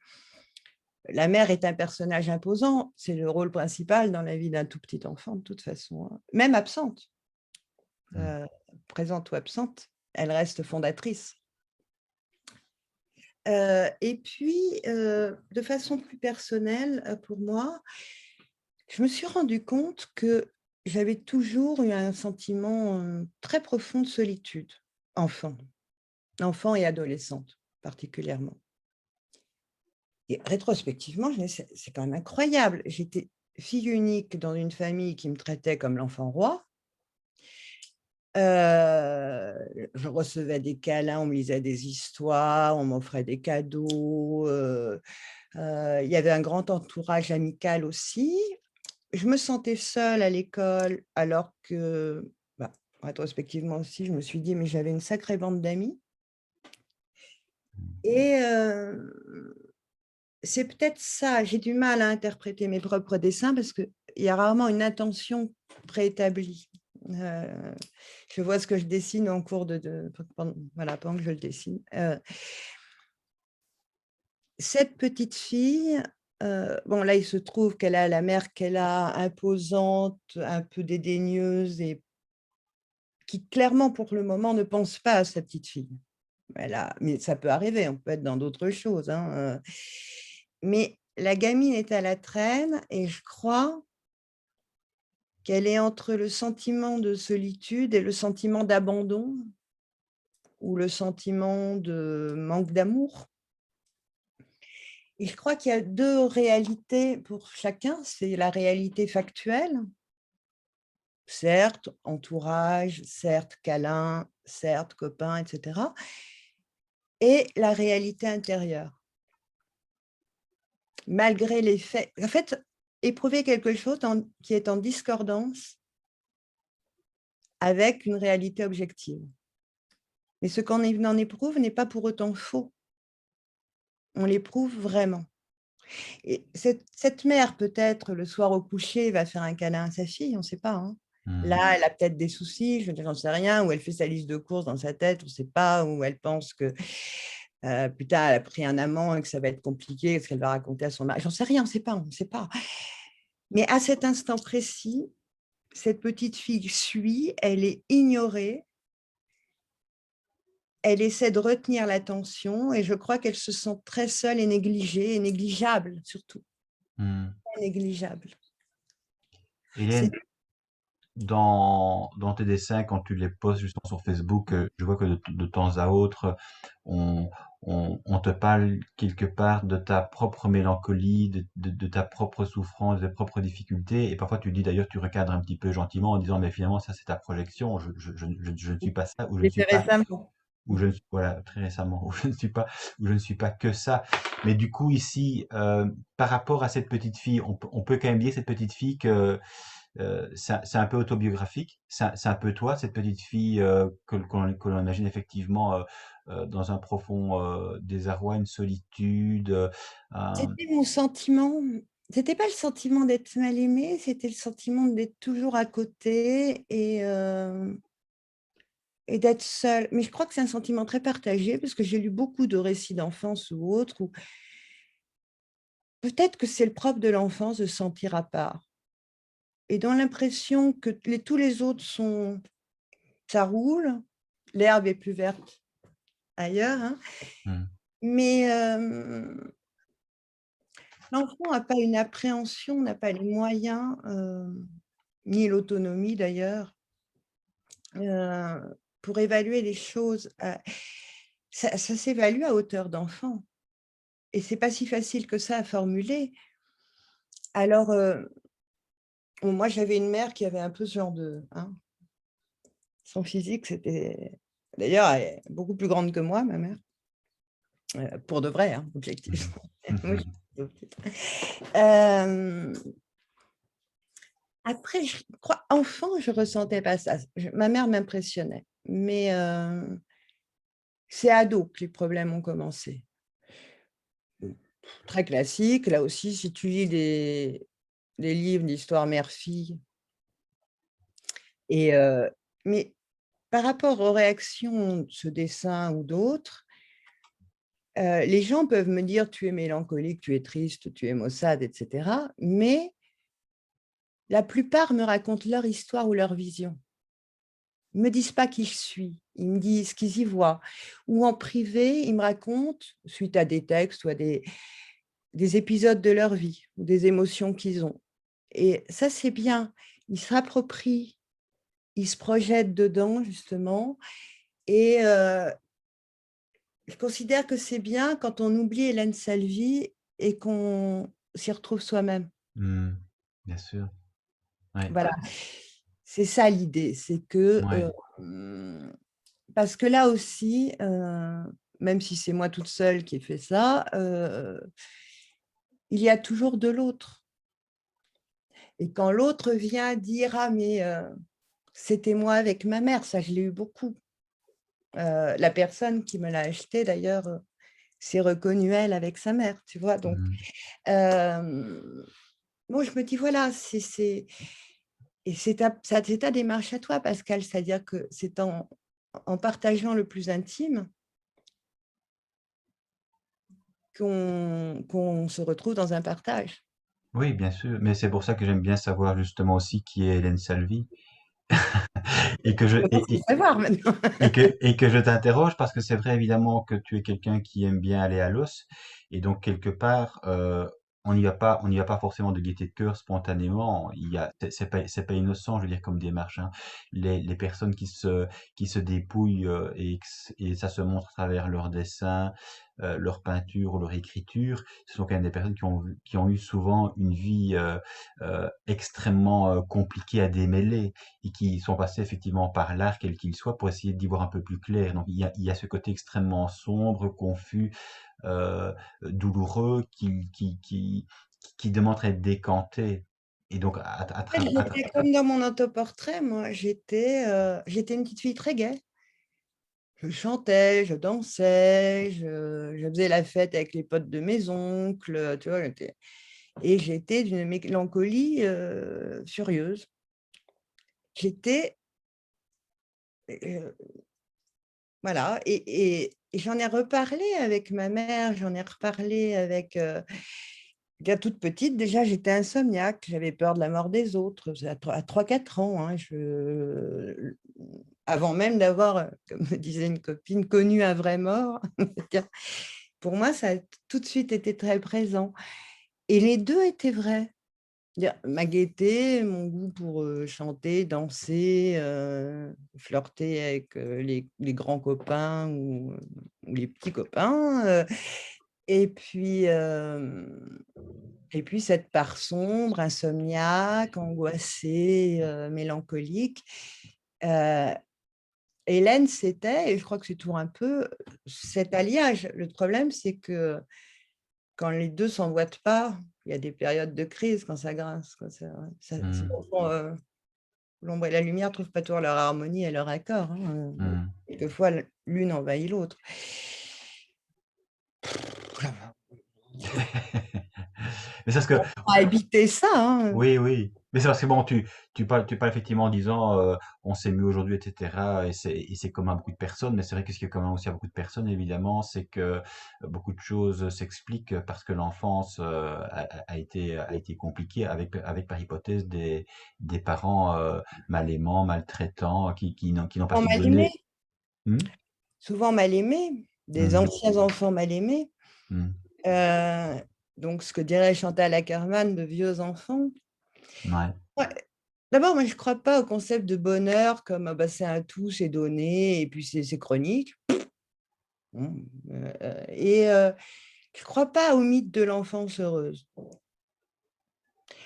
La mère est un personnage imposant, c'est le rôle principal dans la vie d'un tout petit enfant de toute façon, hein. Même absente, Mm. heu, présente ou absente, elle reste fondatrice. Et puis, de façon plus personnelle, pour moi, je me suis rendu compte que j'avais toujours eu un sentiment, très profond de solitude, enfant. Enfant et adolescente, particulièrement. Et rétrospectivement, je me dis: «C'est quand même incroyable». J'étais fille unique dans une famille qui me traitait comme l'enfant roi. Je recevais des câlins, on me lisait des histoires, on m'offrait des cadeaux, il y avait un grand entourage amical aussi. Je me sentais seule à l'école alors que, bah, rétrospectivement aussi, je me suis dit: «Mais j'avais une sacrée bande d'amis». Et c'est peut-être ça, j'ai du mal à interpréter mes propres dessins parce qu'il y a rarement une intention préétablie. Heu, je vois ce que je dessine en cours de voilà, pendant que je le dessine. Cette petite fille, bon là, il se trouve qu'elle a la mère qu'elle a, imposante, un peu dédaigneuse et qui clairement, pour le moment, ne pense pas à sa petite fille. Mais ça peut arriver, on peut être dans d'autres choses, hein. Mais la gamine est à la traîne et je crois qu'elle est entre le sentiment de solitude et le sentiment d'abandon ou le sentiment de manque d'amour. Et je crois qu'il y a 2 réalités pour chacun. C'est la réalité factuelle, certes entourage, certes câlin, certes copain, et cetera, et la réalité intérieure. Malgré les faits en fait, éprouver quelque chose qui est en discordance avec une réalité objective. Mais ce qu'on en éprouve n'est pas pour autant faux. On l'éprouve vraiment. Et cette mère, peut-être, le soir au coucher, va faire un câlin à sa fille, on ne sait pas, hein. Mmh. Là, elle a peut-être des soucis, je veux dire, j'en sais rien, ou elle fait sa liste de courses dans sa tête, on ne sait pas, ou elle pense que, putain, elle a pris un amant et que ça va être compliqué, ce qu'elle va raconter à son mari. J'en sais rien, on ne sait pas. Mais à cet instant précis, cette petite fille suit, elle est ignorée, elle essaie de retenir l'attention et je crois qu'elle se sent très seule et négligée et négligeable surtout, Mmh. négligeable. C'est Hélène, dans tes dessins, quand tu les postes justement sur Facebook, je vois que de temps à autre, on, on te parle quelque part de ta propre mélancolie, de ta propre souffrance, de tes propres difficultés. Et parfois, tu dis d'ailleurs, tu recadres un petit peu gentiment en disant, mais finalement, ça, c'est ta projection. Je ne suis pas ça, ou je ne j'ai suis fait pas, récemment. ou je ne suis, voilà, très récemment, ou je ne suis pas que ça. Mais du coup, ici, par rapport à cette petite fille, on peut quand même dire cette petite fille que c'est un peu autobiographique. C'est un peu toi, cette petite fille que l'on imagine effectivement dans un profond désarroi, une solitude. C'était mon sentiment, c'était pas le sentiment d'être mal aimée, c'était le sentiment d'être toujours à côté et d'être seule. Mais je crois que c'est un sentiment très partagé parce que j'ai lu beaucoup de récits d'enfance ou autres où peut-être que c'est le propre de l'enfance de se sentir à part et dans l'impression que tous les autres sont ça roule, l'herbe est plus verte ailleurs, hein, Hmm, mais l'enfant n'a pas une appréhension, n'a pas les moyens, ni l'autonomie d'ailleurs, pour évaluer les choses. Ça s'évalue à hauteur d'enfant et c'est pas si facile que ça à formuler. Alors, bon, moi j'avais une mère qui avait un peu ce genre de hein, son physique c'était d'ailleurs elle est beaucoup plus grande que moi, ma mère, pour de vrai, hein, mhm, objectivement. Moi, mhm, j'étais petite. Hem Après, je crois enfant, je ressentais pas ça. Ma mère m'impressionnait, mais c'est ado que les problèmes ont commencé. Mmh, très classique, là aussi, si tu lis des livres d'histoire mère-fille et mais par rapport aux réactions de ce dessin ou d'autres, les gens peuvent me dire: «Tu es mélancolique, tu es triste, tu es maussade» et cetera, mais la plupart me racontent leur histoire ou leur vision. Ils me disent pas qui je suis, ils me disent ce qu'ils y voient ou en privé, ils me racontent, suite à des textes ou à des épisodes de leur vie ou des émotions qu'ils ont et ça, c'est bien. Ils se l'approprient, ils se projettent dedans justement et je considère que c'est bien quand on oublie Hélène Salvi et qu'on s'y retrouve soi-même. hmm. Bien sûr. Ouais, Voilà, c'est ça l'idée, c'est que, ouais. mmh parce que là aussi, même si c'est moi toute seule qui ai fait ça, il y a toujours de l'autre et quand l'autre vient dire: «Ah mais c'était moi avec ma mère», ça je l'ai eu beaucoup. La personne qui me l'a acheté d'ailleurs, s'est reconnue elle avec sa mère, tu vois? Donc Mhm, hem, moi je me dis voilà, c'est et c'est ta démarche à toi Pascal, c'est-à-dire que c'est en partageant le plus intime qu'on se retrouve dans un partage. oui, bien sûr. Mais c'est pour ça que j'aime bien savoir justement aussi qui est Hélène Salvi et que je, Je commence à le savoir maintenant. et que je t'interroge parce que c'est vrai évidemment que tu es quelqu'un qui aime bien aller à l'os et donc quelque part on n'y va pas forcément de gaieté de cœur spontanément. C'est pas innocent, je veux dire, comme démarche, hein. Les personnes qui se dépouillent et ça se montre à travers leurs dessins, leur peinture ou leur écriture, ce sont quand même des personnes qui ont eu souvent une vie extrêmement compliquée à démêler et qui sont passées effectivement par l'art, quel qu'il soit, pour essayer d'y voir un peu plus clair. Donc il y a ce côté extrêmement sombre, confus, euh, douloureux qui demande à être décanté. Et donc, J'étais comme dans mon autoportrait, moi, j'étais une petite fille très gaie. Je chantais, je dansais, je faisais la fête avec les potes de mes oncles, tu vois. Et j'étais d'une mélancolie furieuse. J'étais, euh, voilà, et j'en ai reparlé avec ma mère, j'en ai reparlé avec, bien toute petite, déjà j'étais insomniaque, j'avais peur de la mort des autres, à 3-4 ans, hein, avant même d'avoir, comme me disait une copine, connu un vrai mort. Pour moi, ça a tout de suite été très présent. Et les deux étaient vrais. Ma gaieté, mon goût pour chanter, danser, flirter avec les grands copains ou les petits copains. Et puis, cette part sombre, insomniaque, angoissée, mélancolique. Euh, Hélène, c'était, et je crois que c'est toujours un peu cet alliage. Le problème, c'est que quand les deux ne s'emboîtent pas, il y a des périodes de crise quand ça grince, quoi. L'ombre et la lumière ne trouvent pas toujours leur harmonie et leur accord, hein. Quelquefois, l'une envahit l'autre. Mais c'est parce que, On a habité ça, hein. oui, oui. Mais c'est parce que bon, tu parles effectivement en disant, on s'est mis aujourd'hui, etc. Et c'est commun à beaucoup de personnes. Mais c'est vrai que ce qui est commun aussi à beaucoup de personnes, évidemment, c'est que beaucoup de choses s'expliquent parce que l'enfance a été compliquée avec par hypothèse des parents mal aimants, maltraitants, qui n'ont pas Souvent su mal aimé, donner. Hmm. souvent mal aimé, des Hmm. anciens enfants mal aimés. Hmm. Euh, donc, ce que dirait Chantal Akerman, de vieux enfants. Ouais. Ouais. D'abord, moi, je ne crois pas au concept de bonheur comme bah, c'est un tout, c'est donné, et puis c'est chronique. Bon, je ne crois pas au mythe de l'enfance heureuse.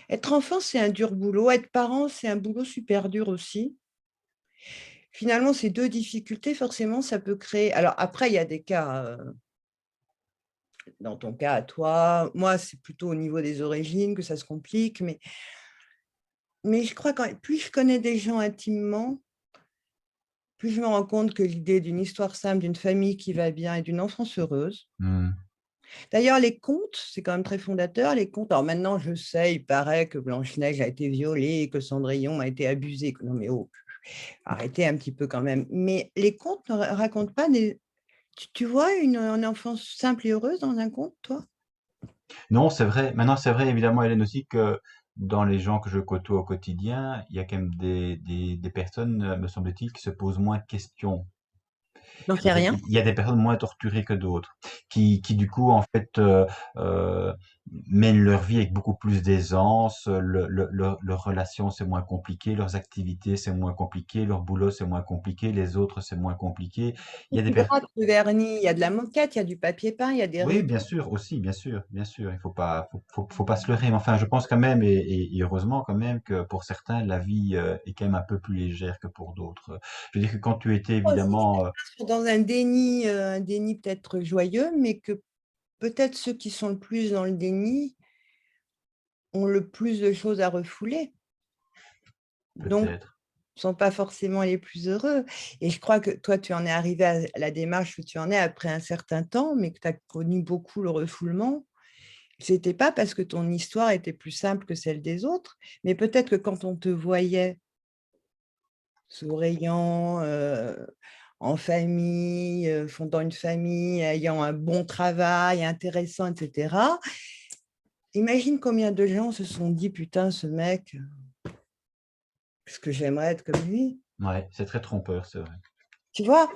Être enfant, c'est un dur boulot. Être parent, c'est un boulot super dur aussi. Finalement, ces deux difficultés, forcément, ça peut créer. Alors après, il y a des cas, dans ton cas à toi, moi, c'est plutôt au niveau des origines que ça se complique, mais je crois que plus je connais des gens intimement, plus je me rends compte que l'idée d'une histoire simple, d'une famille qui va bien et d'une enfance heureuse. Hmm. D'ailleurs, les contes, c'est quand même très fondateur. Les contes, alors maintenant, je sais, il paraît que Blanche-Neige a été violée, que Cendrillon a été abusé. Non, mais oh, arrêtez un petit peu quand même. Mais les contes ne racontent pas des. Tu vois une enfance simple et heureuse dans un conte, toi? Non, c'est vrai. Maintenant, c'est vrai, évidemment, Hélène, aussi que dans les gens que je côtoie au quotidien, il y a quand même des personnes, me semble-t-il, qui se posent moins de questions. J'en sais rien. Il y a des personnes moins torturées que d'autres, qui du coup, en fait, euh, mènent leur vie avec beaucoup plus d'aisance. Leurs relations, c'est moins compliqué. Leurs activités, c'est moins compliqué. Leur boulot, c'est moins compliqué. Les autres, c'est moins compliqué. Il y a des Tu personnes. grattes le vernis, il y a de la moquette, il y a du papier peint, il y a des Oui, rideaux. bien sûr, aussi, bien sûr, bien sûr. Il faut pas se leurrer. Mais enfin, je pense quand même, et heureusement quand même, que pour certains, la vie est quand même un peu plus légère que pour d'autres. Je veux dire que quand tu étais évidemment, Dans un déni peut-être joyeux, mais que peut-être ceux qui sont le plus dans le déni ont le plus de choses à refouler. Donc, peut-être, ne sont pas forcément les plus heureux. Et je crois que toi, tu en es arrivé à la démarche où tu en es après un certain temps, mais que tu as connu beaucoup le refoulement. C'était pas parce que ton histoire était plus simple que celle des autres, mais peut-être que quand on te voyait souriant, en famille, fondant une famille, ayant un bon travail, intéressant, etc. Imagine combien de gens se sont dit, putain, ce mec, est-ce que j'aimerais être comme lui? ouais, c'est très trompeur, c'est vrai. Tu vois,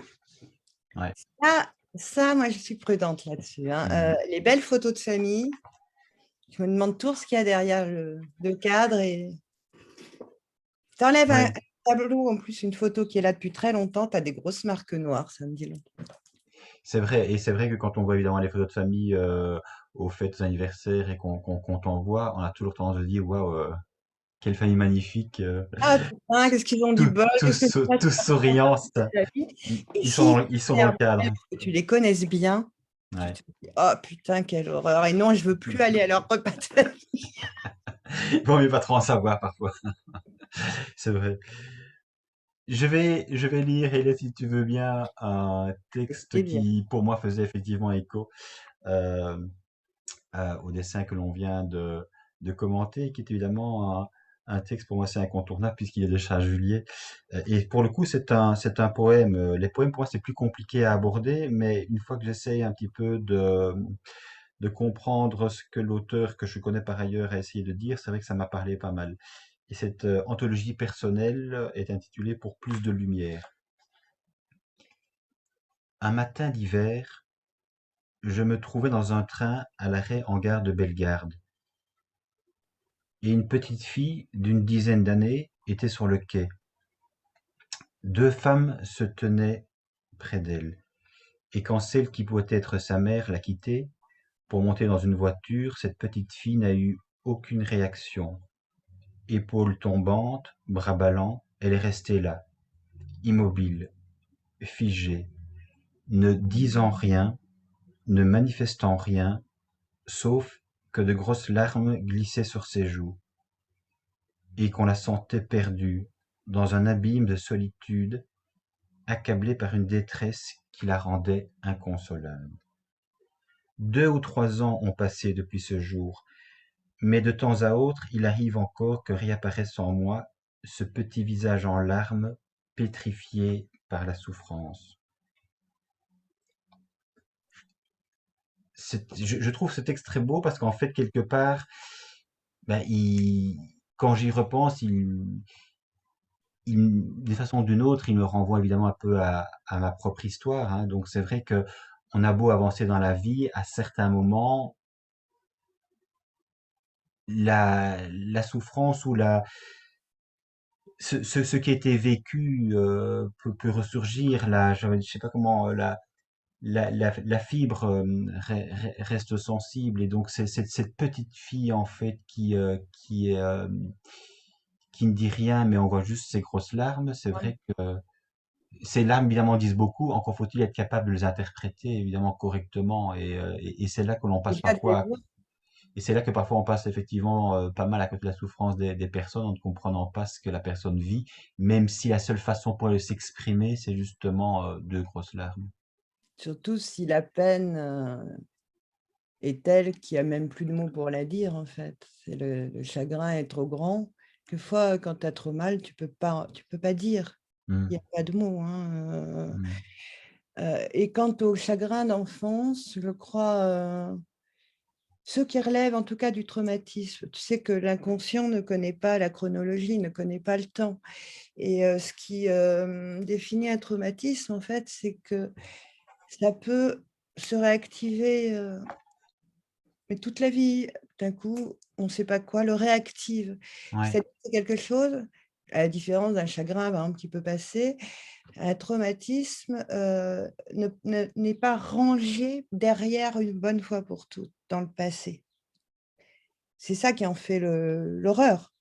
Ouais. moi, je suis prudente là-dessus, hein. Mhm. Les belles photos de famille, Je me demande toujours ce qu'il y a derrière le cadre. Et t'enlèves un Oui, tableau, en plus, une photo qui est là depuis très longtemps, tu as des grosses marques noires, ça me dit long. c'est vrai. Et c'est vrai que quand on voit évidemment les photos de famille aux fêtes, aux anniversaires et qu'on t'envoie, on a toujours tendance de dire, waouh, quelle famille magnifique, Ah putain, qu'est-ce qu'ils ont du bol, qu'est-ce que ça tous souriants. la vie. Et Ils sont si ils sont dans le cadre. que tu les connaisses bien, tu Ouais. te dis, oh putain, quelle horreur. Et non, je veux plus aller à leur repas de famille. Il vaut mieux pas trop en savoir parfois. C'est vrai. Je vais lire, Hélène, si tu veux bien, un texte C'est bien. qui, pour moi, faisait effectivement écho euh, au dessin que l'on vient de commenter, qui est évidemment un texte, pour moi, c'est incontournable, puisqu'il est de Charles Juliet. Et pour le coup, c'est un poème. Les poèmes, pour moi, c'est plus compliqué à aborder, mais une fois que j'essaye un petit peu de comprendre ce que l'auteur, que je connais par ailleurs, a essayé de dire, c'est vrai que ça m'a parlé pas mal. Et cette anthologie personnelle est intitulée Pour plus de lumière. Un matin d'hiver, je me trouvais dans un train à l'arrêt en gare de Bellegarde, et une petite fille d'une dizaine d'années était sur le quai. Deux femmes se tenaient près d'elle, et quand celle qui pouvait être sa mère l'a quittée pour monter dans une voiture, cette petite fille n'a eu aucune réaction. Épaules tombantes, bras ballants, elle est restée là, immobile, figée, ne disant rien, ne manifestant rien, sauf que de grosses larmes glissaient sur ses joues, et qu'on la sentait perdue, dans un abîme de solitude, accablée par une détresse qui la rendait inconsolable. 2 ou 3 ans ont passé depuis ce jour, mais de temps à autre il arrive encore que réapparaisse en moi ce petit visage en larmes, pétrifié par la souffrance. Je trouve ce texte très beau parce qu'en fait, quelque part, ben, quand j'y repense, d'une façon ou d'une autre, il me renvoie évidemment un peu à ma propre histoire, hein. Donc c'est vrai que on a beau avancer dans la vie, à certains moments, la souffrance ou ce qui a été vécu peut ressurgir. Je sais pas comment, la fibre reste sensible. Et donc c'est cette petite fille en fait qui ne dit rien, mais on voit juste ses grosses larmes. C'est vrai que ces larmes, évidemment, disent beaucoup. Encore faut-il être capable de les interpréter, évidemment, correctement. Et c'est là que l'on Et passe là, de les parfois, voir. et c'est là que parfois on passe effectivement pas mal à côté de la souffrance des personnes en ne comprenant pas ce que la personne vit, même si la seule façon pour elle de s'exprimer, c'est justement de grosses larmes. Surtout si la peine est telle qu'il n'y a même plus de mots pour la dire, en fait. C'est le chagrin est trop grand. Quelquefois, quand tu as trop mal, tu peux pas dire. Il Mm, n'y a pas de mots, hein. mm, Et quant au chagrin d'enfance, je crois, ceux qui relèvent en tout cas du traumatisme, tu sais que l'inconscient ne connaît pas la chronologie, ne connaît pas le temps. Et ce qui définit un traumatisme, en fait, c'est que ça peut se réactiver, mais toute la vie. D'un coup, on ne sait pas quoi le réactive. ouais. C'est quelque chose, à la différence d'un chagrin, par exemple, qui peut passer, un traumatisme n'est pas rangé derrière une bonne fois pour toutes, dans le passé. C'est ça qui en fait l'horreur.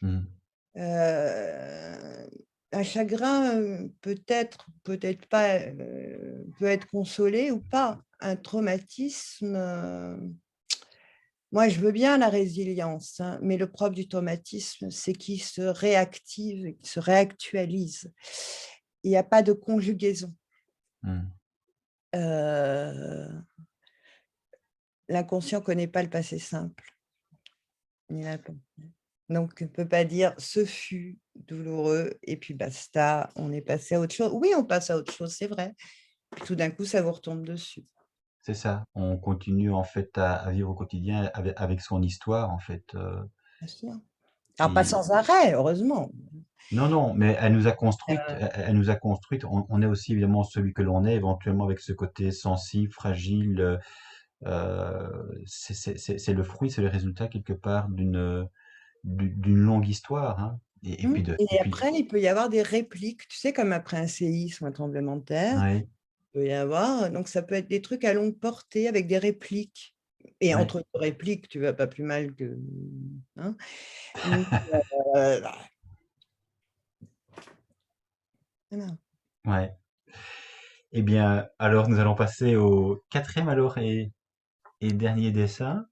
Mm, Un chagrin, peut-être, peut-être pas, peut être consolé ou pas. Un traumatisme, moi je veux bien la résilience, hein, mais le propre du traumatisme, c'est qu'il se réactive, qu'il se réactualise. Il n'y a pas de conjugaison. mm. Heu, L'inconscient ne connaît pas le passé simple, ni l'inconscient. Donc on ne peut pas dire: «Ce fut douloureux et puis basta, on est passé à autre chose». Oui, on passe à autre chose, c'est vrai. Puis tout d'un coup, ça vous retombe dessus. C'est ça. On continue en fait à vivre au quotidien avec son histoire en fait. Bien sûr. Alors pas Et sans arrêt, heureusement. non, non, mais elle nous a construite. Heu, Elle nous a construite. On est aussi évidemment celui que l'on est, éventuellement avec ce côté sensible, fragile, C'est le fruit, c'est le résultat quelque part d'une longue histoire, hein. Et puis Et après, il peut y avoir des répliques, tu sais, comme après un séisme ou un tremblement de terre, ouais, il peut y avoir donc ça peut être des trucs à longue portée avec des répliques et ouais, entre 2 répliques, tu vas pas plus mal que hein? Mmh, voilà. ouais. Eh bien, alors nous allons passer au quatrième alors et dernier dessin.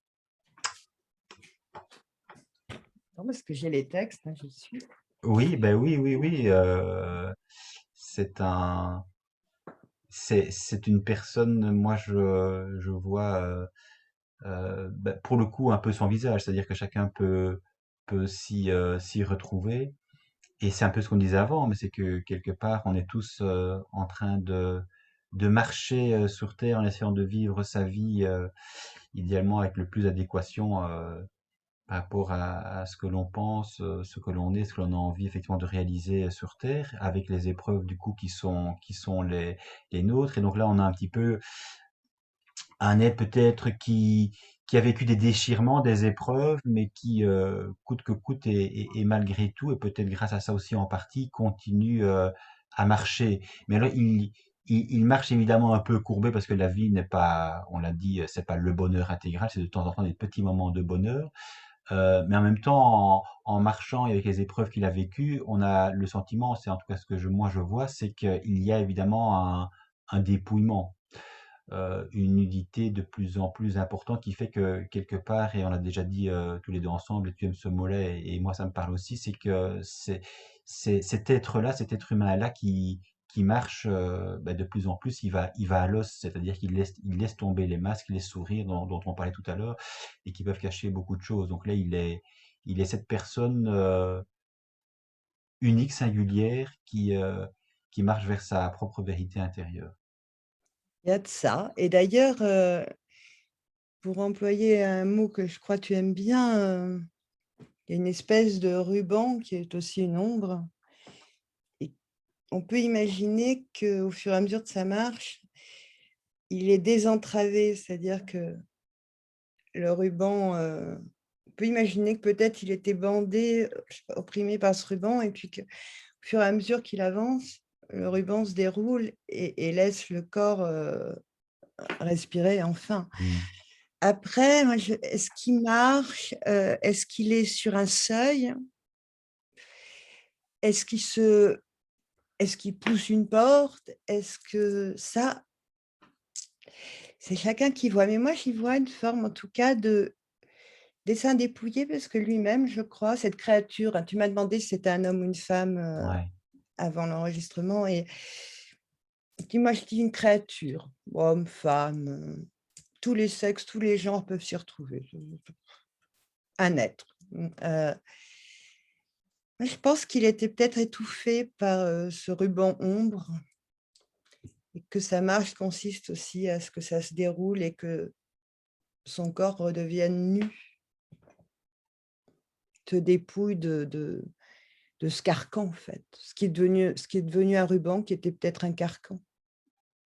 Non, parce que j'ai les textes, hein, j'y suis. Oui, ben oui, oui, oui. C'est un, c'est une personne. Moi, je vois ben, pour le coup un peu son visage, c'est-à-dire que chacun peut s'y retrouver. Et c'est un peu ce qu'on disait avant, mais c'est que quelque part, on est tous en train de marcher sur Terre en essayant de vivre sa vie idéalement avec le plus d'adéquation par rapport à ce que l'on pense, ce que l'on est, ce que l'on a envie effectivement de réaliser sur Terre, avec les épreuves du coup qui sont les nôtres. Et donc là, on a un petit peu un être peut-être qui a vécu des déchirements, des épreuves, mais qui, coûte que coûte et malgré tout, et peut-être grâce à ça aussi en partie, continue à marcher. Mais alors, il marche évidemment un peu courbé parce que la vie n'est pas, on l'a dit, c'est pas le bonheur intégral, c'est de temps en temps des petits moments de bonheur. Mais en même temps, en marchant et avec les épreuves qu'il a vécues, on a le sentiment, c'est en tout cas ce que moi je vois, c'est qu'il y a évidemment un dépouillement, une nudité de plus en plus importante qui fait que quelque part, et on l'a déjà dit tous les deux ensemble, et tu aimes ce mot-là, et moi ça me parle aussi, c'est que c'est cet être-là, cet être humain-là qui marche bah, de plus en plus, il va à l'os, c'est-à-dire qu'il laisse tomber les masques, les sourires dont on parlait tout à l'heure, et qui peuvent cacher beaucoup de choses. Donc là, il est cette personne unique, singulière, qui marche vers sa propre vérité intérieure. Il y a de ça et d'ailleurs, pour employer un mot que je crois tu aimes bien, il y a une espèce de ruban qui est aussi une ombre et on peut imaginer qu'au fur et à mesure de sa marche, il est désentravé. C'est-à-dire que le ruban, on peut imaginer que peut-être il était bandé, je sais pas, opprimé par ce ruban et puis qu'au fur et à mesure qu'il avance, le ruban se déroule et laisse le corps, respirer enfin. Mm. Après, moi je est-ce qu'il marche? Est-ce qu'il est sur un seuil? Est-ce qu'il se est-ce qu'il pousse une porte? Est-ce que ça, c'est chacun qui voit, mais moi j'y vois une forme en tout cas de dessin dépouillé parce que lui-même, je crois, cette créature, hein, tu m'as demandé si c'était un homme ou une femme, Ouais. avant l'enregistrement et puis moi je dis une créature, homme, femme, tous les sexes, tous les genres peuvent s'y retrouver. Un être. Moi je pense qu'il était peut-être étouffé par, ce ruban ombre et que sa marche consiste aussi à ce que ça se déroule et que son corps redevienne nu, te dépouille de ce carcan, en fait. Ce qui est devenu un ruban qui était peut-être un carcan.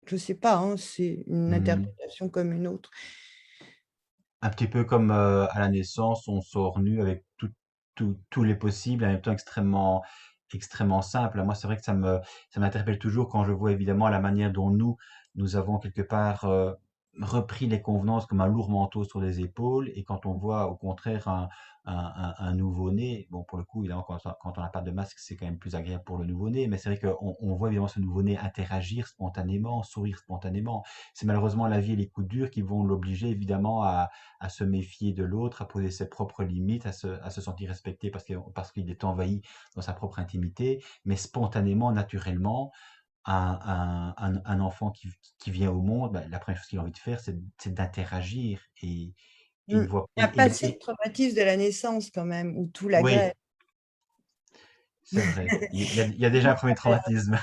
Je ne sais pas, hein, c'est une Mm. interprétation comme une autre. Un petit peu comme à la naissance, on sort nu avec tous les possibles, en même temps extrêmement, extrêmement simple. Moi, c'est vrai que ça m'interpelle toujours quand je vois évidemment la manière dont nous avons quelque part repris les convenances comme un lourd manteau sur les épaules, et quand on voit au contraire un nouveau-né, bon, pour le coup, évidemment, quand on n'a pas de masque, c'est quand même plus agréable pour le nouveau-né, mais c'est vrai qu'on voit évidemment ce nouveau-né interagir spontanément, sourire spontanément. C'est malheureusement la vie et les coups durs qui vont l'obliger évidemment à se méfier de l'autre, à poser ses propres limites, à se sentir respecté parce qu'il est envahi dans sa propre intimité. Mais spontanément, naturellement, un enfant qui vient au monde, bah, la première chose qu'il a envie de faire, c'est d'interagir. Et il Mmh. voit. Il a passé le traumatisme de la naissance quand même, où tout Oui, l'agresse. c'est vrai. Il y a déjà un premier traumatisme.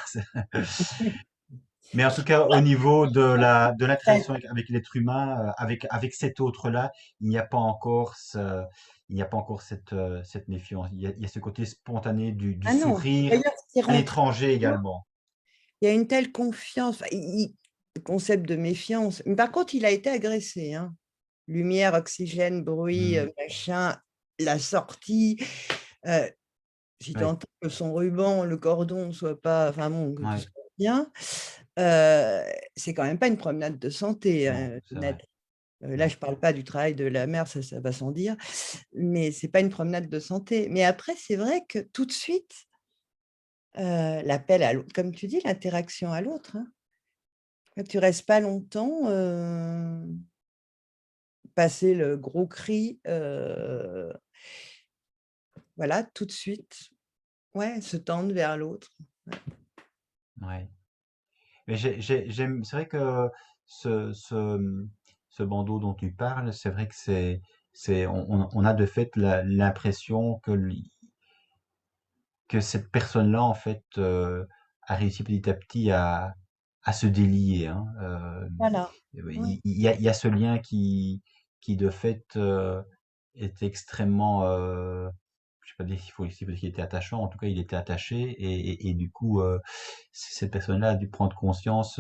Mais en tout cas, au niveau de l'interaction avec l'être humain, avec cet autre-là, il n'y a pas encore cette méfiance. Il y a ce côté spontané du Ah non, sourire d'ailleurs, s'il à rentre l'étranger dedans, également. il y a une telle confiance. Enfin, le concept de méfiance. Mais par contre, il a été agressé, hein. Lumière, oxygène, bruit, Mmh. machin, la sortie, heu, si tu Oui, entends que son ruban, le cordon soit pas enfin bon, que tout ouais, soit bien, heu, c'est quand même pas une promenade de santé, non, c'est vrai, net. Là, non. je parle pas du travail de la mère, ça va sans dire, mais c'est pas une promenade de santé. Mais après, c'est vrai que tout de suite, l'appel à l'autre, comme tu dis, l'interaction à l'autre, hein. Quand tu restes pas longtemps, passer le gros cri, voilà, tout de suite, ouais, se tendre vers l'autre. Ouais. Ouais. Mais j'aime, c'est vrai que ce bandeau dont tu parles, c'est vrai que on a de fait l'impression que cette personne-là, en fait, a réussi petit à petit à se délier, hein. Voilà, oui. Il y a ce lien qui de fait, est extrêmement, je sais pas dire s'il faut dire qu'il était attachant, en tout cas, il était attaché et du coup, cette personne-là a dû prendre conscience,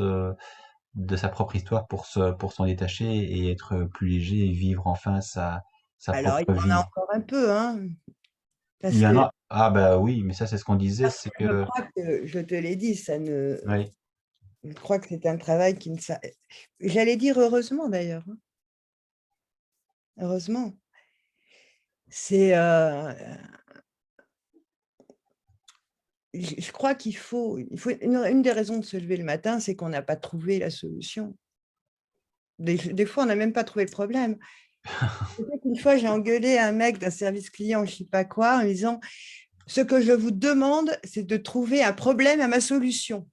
de sa propre histoire pour s'en détacher et être plus léger et vivre enfin sa Alors il propre y en a vie. encore un peu, hein, Il parce y en que a ah bah oui, mais ça, c'est ce qu'on disait, parce c'est que je que crois que je te l'ai dit, ça ne oui. je crois que c'est un travail qui ne s'a j'allais dire heureusement d'ailleurs, hein, heureusement. C'est, je crois qu'il faut une des raisons de se lever le matin, c'est qu'on n'a pas trouvé la solution. Des fois, on n'a même pas trouvé le problème. Je sais qu'une fois, j'ai engueulé un mec d'un service client, je sais pas quoi, en lui disant: «Ce que je vous demande, c'est de trouver un problème à ma solution».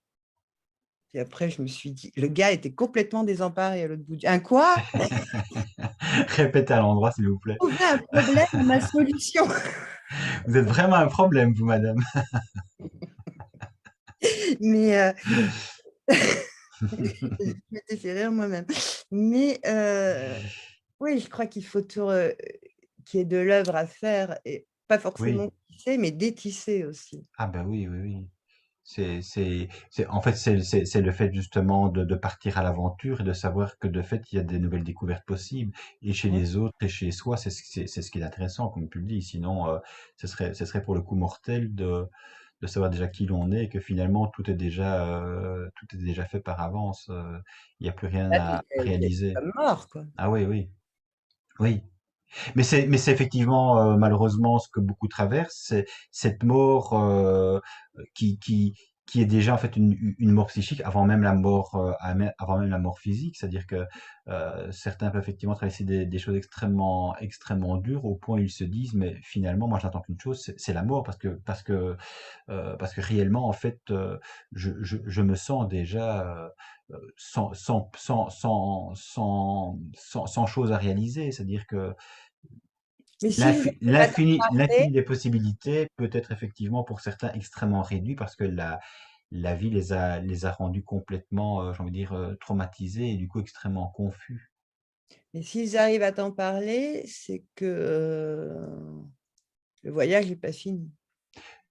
Puis après, je me suis dit le gars était complètement désemparé à l'autre bout du «Un quoi? Répétez à l'endroit, s'il vous plaît. Trouver un problème à ma solution». Vous êtes vraiment un problème, vous, madame. Mais je m'étais fait rire moi-même. Mais oui, je crois qu'il faut qu'il y ait de l'œuvre à faire et pas Oui. forcément tisser, mais détisser aussi. Ah bah oui, oui, oui. En fait, c'est le fait justement de partir à l'aventure et de savoir que de fait, il y a des nouvelles découvertes possibles. Et chez Ouais. les autres et chez soi, c'est ce qui est intéressant, comme tu le dis. Sinon, ce serait pour le coup mortel de savoir déjà qui l'on est et que finalement, tout est déjà fait par avance. Il n'y a plus rien Là, à tu es réaliser. comme mort, quoi. Ah oui, oui, oui. Mais c'est effectivement, malheureusement ce que beaucoup traversent, c'est cette mort, qui qui qui est déjà en fait une mort psychique avant même la mort, avant même la mort physique. C'est-à-dire que, certains peuvent effectivement traverser des choses extrêmement dures au point où ils se disent: «Mais finalement, moi j'attends qu'une chose, c'est la mort» parce que réellement en fait, je me sens déjà, sans chose à réaliser. C'est-à-dire que Mais si vous n'arrivez pas d'en parler, l'infini des possibilités peut être effectivement pour certains extrêmement réduit parce que la vie les a rendus complètement, j'ai envie de dire, traumatisés et du coup extrêmement confus. mais s'ils arrivent à t'en parler, c'est que, le voyage n'est pas fini.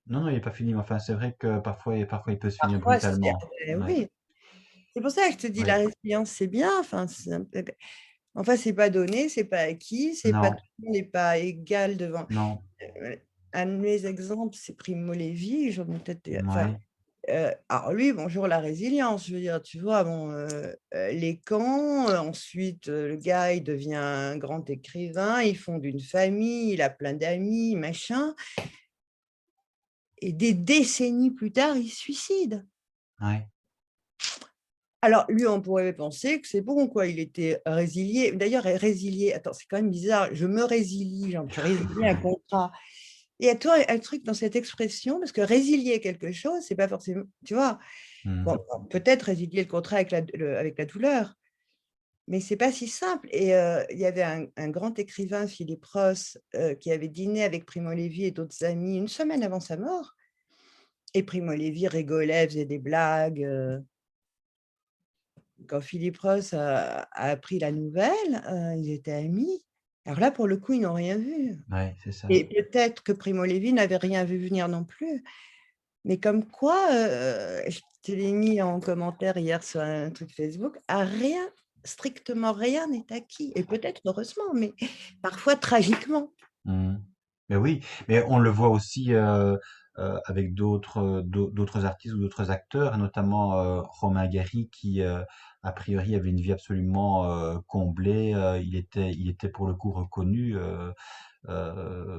Non, non, il est pas fini, mais enfin, c'est vrai que parfois il peut se finir Parfois, c'est brutalement. Ouais, oui, c'est pour ça que je te dis la ouais. résilience, c'est bien, enfin, c'est un peu enfin, c'est pas donné, c'est pas acquis, c'est pas Non, tout le monde n'est pas égal devant non, un de mes exemples, c'est Primo Levi, j'en ai peut-être enfin, ouais, alors lui, bonjour la résilience, je veux dire, tu vois? Bon, les camps, ensuite, le gars, il devient un grand écrivain, il fonde une famille, il a plein d'amis, machin et des décennies plus tard, il se suicide. ouais. Alors lui, on pourrait penser que c'est bon quoi, il était résilié. D'ailleurs, résilié, attends, c'est quand même bizarre, je me résilie, genre tu résilies un contrat. Il y a toi un truc dans cette expression, parce que résilier quelque chose, c'est pas forcément tu vois? Mmh. Bon, peut-être résilier le contrat avec la douleur, mais c'est pas si simple et il y avait un grand écrivain, Philippe Ross, qui avait dîné avec Primo Levi et d'autres amis une semaine avant sa mort et Primo Levi rigolait, faisait des blagues, quand Philippe Ross a appris la nouvelle, ils étaient amis. Alors là, pour le coup, ils n'ont rien vu Ouais, c'est ça. et peut-être que Primo Levi n'avait rien vu venir non plus. Mais comme quoi, je te l'ai mis en commentaire hier sur un truc Facebook, à rien, strictement rien n'est acquis et peut-être heureusement, mais parfois tragiquement. Mmh. Mais oui, mais on le voit aussi, avec d'autres artistes ou d'autres acteurs, et notamment, Romain Gary qui, a priori avait une vie absolument, comblée, il était pour le coup reconnu,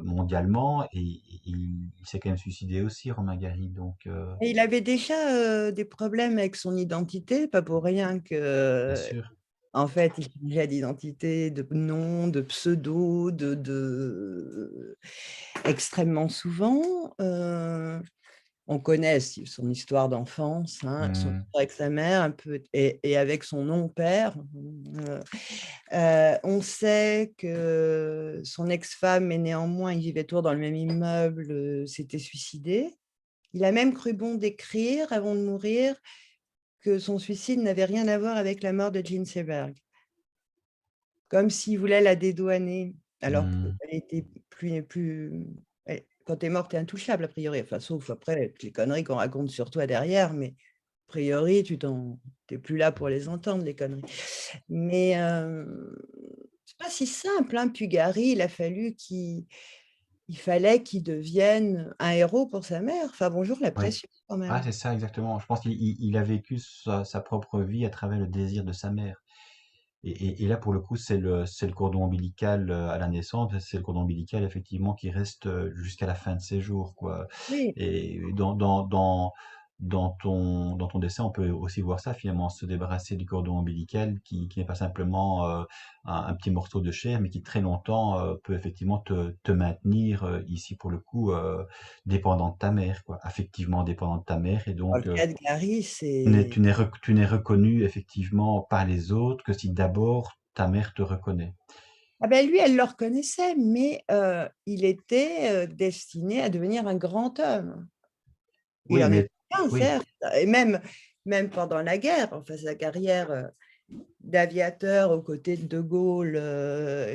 mondialement, et il s'est quand même suicidé aussi, Romain Gary, donc Et il avait déjà, des problèmes avec son identité, pas pour rien bien que, sûr. en fait, il changeait d'identité, de nom, de pseudo, extrêmement souvent. On connaît son histoire d'enfance, hein, son Mmh. histoire avec sa mère un peu et avec son non-père. On sait que son ex-femme, mais néanmoins, ils vivaient toujours dans le même immeuble, s'était suicidée. Il a même cru bon d'écrire, avant de mourir, que son suicide n'avait rien à voir avec la mort de Jean Seberg, comme s'il voulait la dédouaner, alors qu'elle Mmh. était plus elle quand tu es mort, tu es intouchable a priori, enfin, sauf après toutes les conneries qu'on raconte sur toi derrière, mais a priori, tu es plus là pour les entendre, les conneries. Mais c'est pas si simple, hein, Pugari, il fallait qu'il devienne un héros pour sa mère. Enfin, bonjour la Oui. pression quand Ah, même. c'est ça exactement. Je pense qu'il a vécu sa propre vie à travers le désir de sa mère. Et là, pour le coup, c'est le cordon ombilical, à la naissance, c'est le cordon ombilical effectivement qui reste, jusqu'à la fin de ses jours, quoi. Oui. Et dans ton dessin, on peut aussi voir ça finalement, se débarrasser du cordon ombilical qui n'est pas simplement, un petit morceau de chair, mais qui très longtemps, peut effectivement te maintenir, ici pour le coup, dépendant de ta mère, quoi, affectivement dépendant de ta mère, et Dans donc, le cas de Gary, tu n'es reconnu effectivement par les autres que si d'abord ta mère te reconnaît. ah ben, lui, elle le reconnaissait, mais il était, destiné à devenir un grand homme. Il Oui, en était mais un, oui. certes, et même pendant la guerre, enfin sa carrière, d'aviateur aux côtés de Gaulle,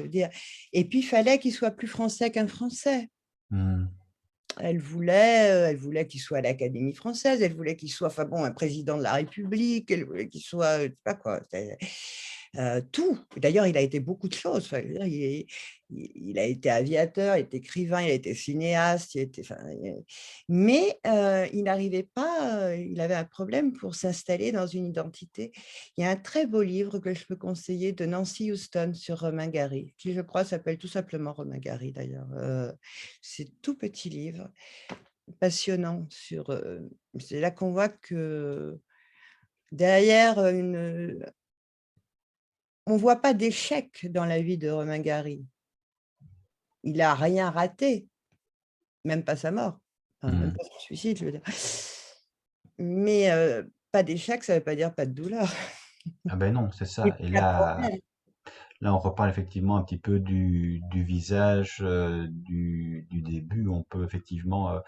dire et puis il fallait qu'il soit plus français qu'un Français. Mmh. Elle voulait qu'il soit à l'Académie française, elle voulait qu'il soit, enfin bon, un président de la République, elle voulait qu'il soit, je sais pas quoi, tout. D'ailleurs, il a été beaucoup de choses. Enfin, je veux dire, il a été aviateur, il a été écrivain, il a été cinéaste, il a été, enfin, mais il n'arrivait pas, il avait un problème pour s'installer dans une identité. Il y a un très beau livre que je peux conseiller de Nancy Houston sur Romain Gary, qui je crois s'appelle tout simplement Romain Gary d'ailleurs. C'est tout petit livre, passionnant sur, c'est là qu'on voit que derrière, on voit pas d'échec dans la vie de Romain Gary. Il a rien raté, même pas sa mort, enfin même Mmh. pas son suicide, je veux dire. Mais pas d'échec, ça veut pas dire pas de douleur Ah ben non, c'est et ça, et pas de là problème. là on reparle effectivement un petit peu du visage, du début. On peut effectivement,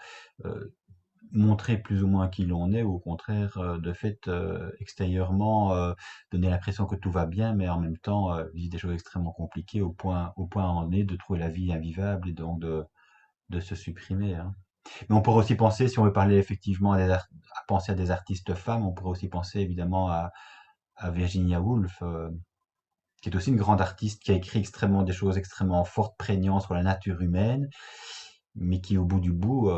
montrer plus ou moins qui l'on est, ou au contraire, de fait, extérieurement, donner l'impression que tout va bien, mais en même temps, vivre des choses extrêmement compliquées au point en est de trouver la vie invivable et donc de se supprimer, hein. Mais on pourrait aussi penser, si on veut parler effectivement à penser à des artistes femmes, on pourrait aussi penser évidemment à Virginia Woolf, qui est aussi une grande artiste qui a écrit extrêmement des choses extrêmement fortes, prégnantes sur la nature humaine, mais qui au bout du bout,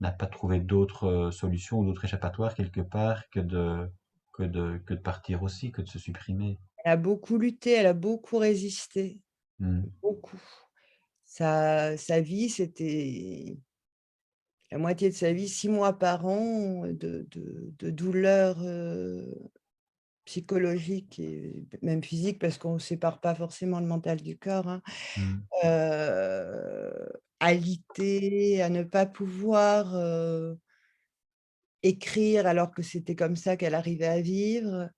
n'a pas trouvé d'autre, solution ou d'autre échappatoire quelque part que de partir aussi, que de se supprimer. Elle a beaucoup lutté, elle a beaucoup résisté, Mmh. beaucoup. Sa vie, c'était la moitié de sa vie, 6 mois par an, de douleurs, psychologiques et même physiques, parce qu'on ne sépare pas forcément le mental du corps, hein. Mmh. Alité, à ne pas pouvoir, écrire alors que c'était comme ça qu'elle arrivait à vivre.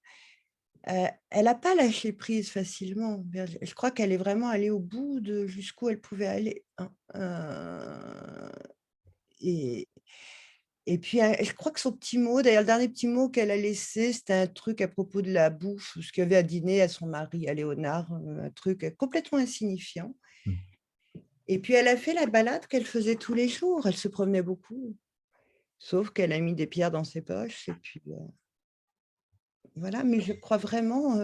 Elle a pas lâché prise facilement. Je crois qu'elle est vraiment allée au bout de jusqu'où elle pouvait aller, hein, et puis, je crois que son petit mot, d'ailleurs, le dernier petit mot qu'elle a laissé, c'était un truc à propos de la bouffe, ce qu'il y avait à dîner à son mari, à Léonard, un truc, complètement insignifiant. Mmh. Et puis elle a fait la balade qu'elle faisait tous les jours. Elle se promenait beaucoup. sauf qu'elle a mis des pierres dans ses poches et puis, voilà. Mais je crois vraiment,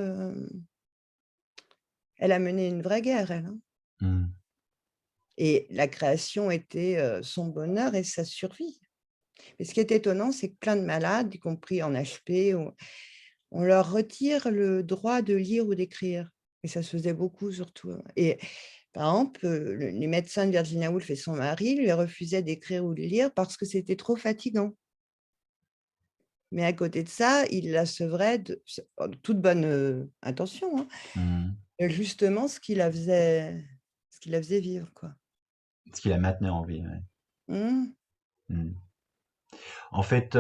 elle a mené une vraie guerre elle, hein, Mmh. et la création était, son bonheur et sa survie. Et ce qui est étonnant, c'est que plein de malades, y compris en HP, on leur retire le droit de lire ou d'écrire et ça se faisait beaucoup surtout, et par exemple, les médecins de Virginia Woolf et son mari lui refusaient d'écrire ou de lire parce que c'était trop fatigant. Mais à côté de ça, ils la sevraient de toute bonne, intention, hein, Mmh. justement ce qui la faisait vivre, quoi. Ce qui la maintenait en vie, ouais. Mmh. Mmh. En fait,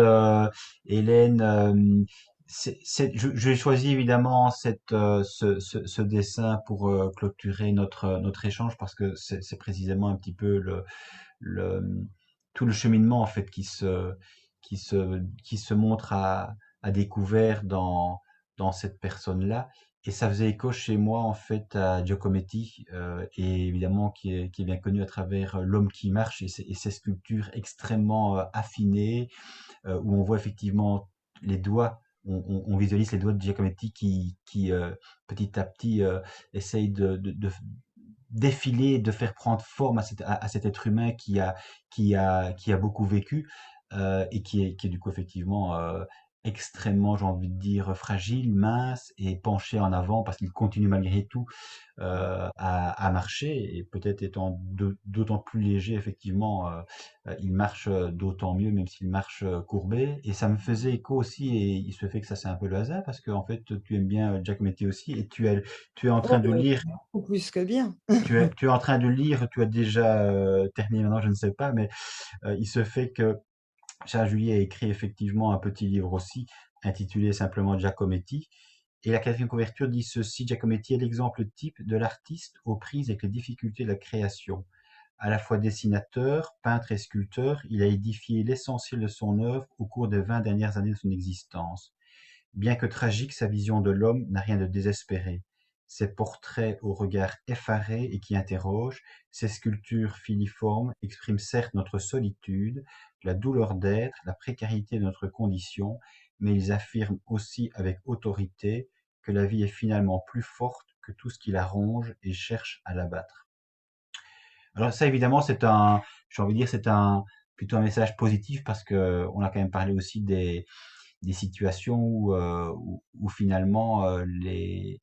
Hélène, j'ai choisi évidemment ce dessin pour clôturer notre échange parce que c'est précisément un petit peu le, tout le cheminement en fait qui se montre à découvert dans cette personne-là. Et ça faisait écho chez moi en fait à Giacometti, et évidemment qui est bien connu à travers L'homme qui marche et ses sculptures extrêmement affinées, où on voit effectivement les doigts, on visualise les doigts de Giacometti qui petit à petit essayent de défiler, de faire prendre forme à cet être humain qui a beaucoup vécu, et qui est du coup effectivement extrêmement, j'ai envie de dire, fragile, mince et penché en avant parce qu'il continue malgré tout à marcher et peut-être étant d'autant plus léger, effectivement, il marche d'autant mieux, même s'il marche courbé. Et ça me faisait écho aussi, et il se fait que ça c'est un peu le hasard, parce qu'en fait tu aimes bien Giacometti aussi, et tu es en train Oh, de lire, beaucoup plus que bien. tu es en train de lire, tu as déjà terminé maintenant, je ne sais pas, mais il se fait que Charles Juillet a écrit effectivement un petit livre aussi, intitulé simplement Giacometti. Et la quatrième couverture dit ceci: Giacometti est l'exemple type de l'artiste aux prises avec les difficultés de la création. À la fois dessinateur, peintre et sculpteur, il a édifié l'essentiel de son œuvre au cours des 20 dernières années de son existence. Bien que tragique, sa vision de l'homme n'a rien de désespéré. Ses portraits au regard effaré et qui interroge, ses sculptures filiformes expriment certes notre solitude, la douleur d'être, la précarité de notre condition, mais ils affirment aussi avec autorité que la vie est finalement plus forte que tout ce qui la ronge et cherche à l'abattre. Alors ça, évidemment, j'ai envie de dire, plutôt un message positif parce que on a quand même parlé aussi des situations où finalement les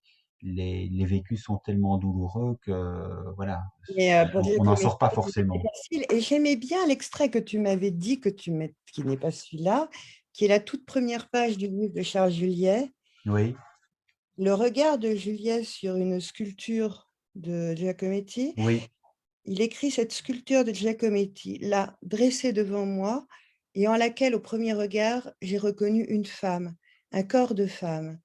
vécus sont tellement douloureux que voilà, Mais, pour on n'en Giacometti, sort pas c'était forcément. facile et j'aimais bien l'extrait que tu m'avais dit que tu mets qui n'est pas celui-là, qui est la toute première page du livre de Charles Juliet. Oui, Le regard de Juliet sur une sculpture de Giacometti, oui, il écrit: «Cette sculpture de Giacometti, là, dressée devant moi et en laquelle, au premier regard, j'ai reconnu une femme, un corps de femme,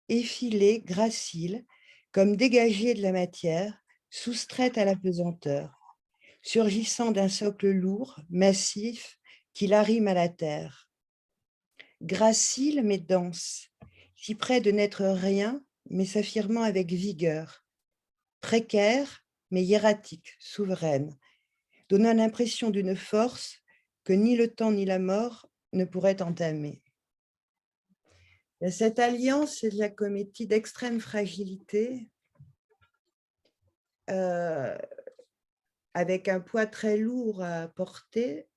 effilé, gracile, comme dégagé de la matière, soustraite à la pesanteur, surgissant d'un socle lourd, massif, qui l'arrime à la terre. Gracile mais dense, si près de n'être rien, mais s'affirmant avec vigueur, précaire mais hiératique, souveraine, donnant l'impression d'une force que ni le temps ni la mort ne pourraient entamer. Il y a cette alliance chez Giacometti d'extrême fragilité, heu, avec un poids très lourd à porter,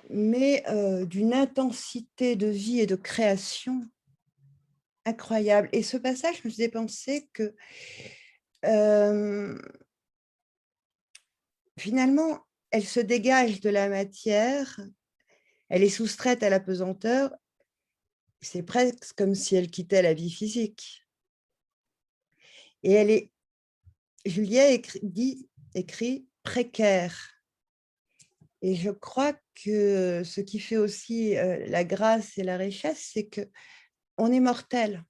mais d'une intensité de vie et de création incroyable. Et ce passage me faisait penser que, hem, finalement, elle se dégage de la matière, elle est soustraite à la pesanteur, c'est presque comme si elle quittait la vie physique et elle est Juliet écrit précaire et je crois que ce qui fait aussi, la grâce et la richesse, c'est qu'on est mortel.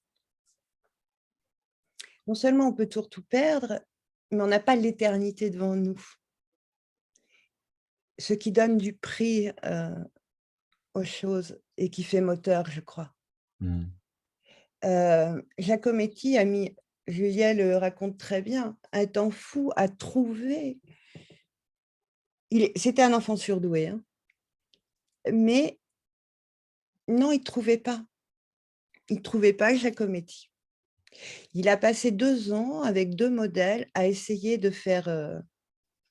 Non seulement on peut tout perdre, mais on n'a pas l'éternité devant nous. Ce qui donne du prix, aux choses et qui fait moteur, je crois. mmh, Giacometti a mis, Juliet le raconte très bien, un temps fou à trouver. C'était un enfant surdoué, hein, mais non, il ne trouvait pas. Il ne trouvait pas Giacometti. Il a passé 2 ans avec 2 modèles à essayer de faire,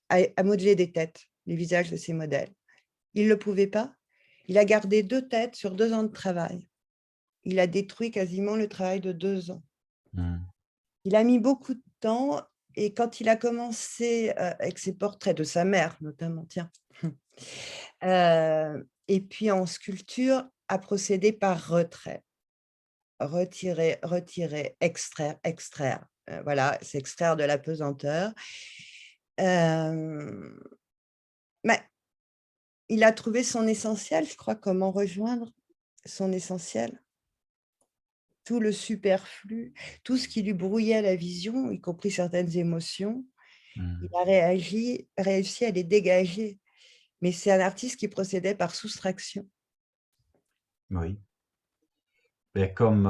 à modeler des têtes, les visages de ces modèles. Il ne le pouvait pas. Il a gardé 2 têtes sur 2 ans de travail. Il a détruit quasiment le travail de 2 ans. Mmh. Il a mis beaucoup de temps et quand il a commencé, avec ses portraits de sa mère notamment, tiens, et puis en sculpture, a procédé par retrait. Retirer, retirer, extraire, extraire. Voilà, c'est extraire de la pesanteur. Hem, mais il a trouvé son essentiel, je crois, comment rejoindre son essentiel. Tout le superflu, tout ce qui lui brouillait la vision, y compris certaines émotions, il Mmh. a réussi à les dégager. Mais c'est un artiste qui procédait par soustraction. Oui. Beh, comme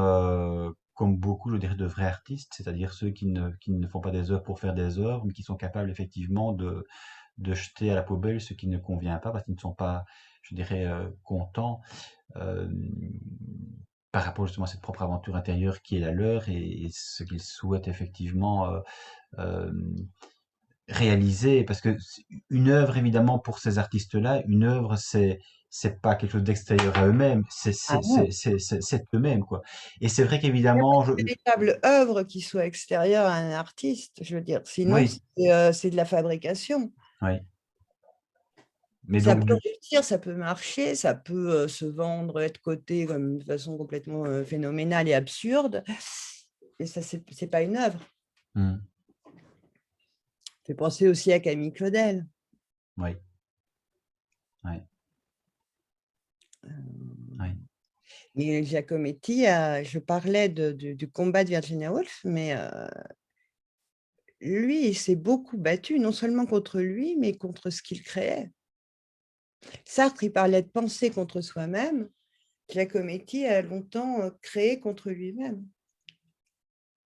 beaucoup, je dirais, de vrais artistes, c'est-à-dire ceux qui ne font pas des œuvres pour faire des œuvres, mais qui sont capables effectivement de jeter à la poubelle ce qui ne convient pas parce qu'ils ne sont pas, je dirais, contents, hem, par rapport justement à cette propre aventure intérieure qui est la leur et ce qu'ils souhaitent effectivement, hem, réaliser. Parce que une œuvre, évidemment, pour ces artistes-là, une œuvre, c'est pas quelque chose d'extérieur à eux-mêmes, Ah non, c'est eux-mêmes, quoi. Et c'est vrai il y a pas qu'évidemment, de véritable œuvre qui soit extérieure à un artiste, je veux dire, sinon oui, c'est de la fabrication. oui. Mais Ça donc peut du réussir, ça peut marcher, ça peut, se vendre, être coté comme de façon complètement, phénoménale et absurde, et ça c'est pas une œuvre. mmh, Ça fait penser aussi à Camille Claudel. oui, oui, oui, Et Giacometti je parlais du combat de Virginia Woolf, mais lui, il s'est beaucoup battu, non seulement contre lui, mais contre ce qu'il créait. Sartre, il parlait de penser contre soi-même. Giacometti a longtemps, créé contre lui-même,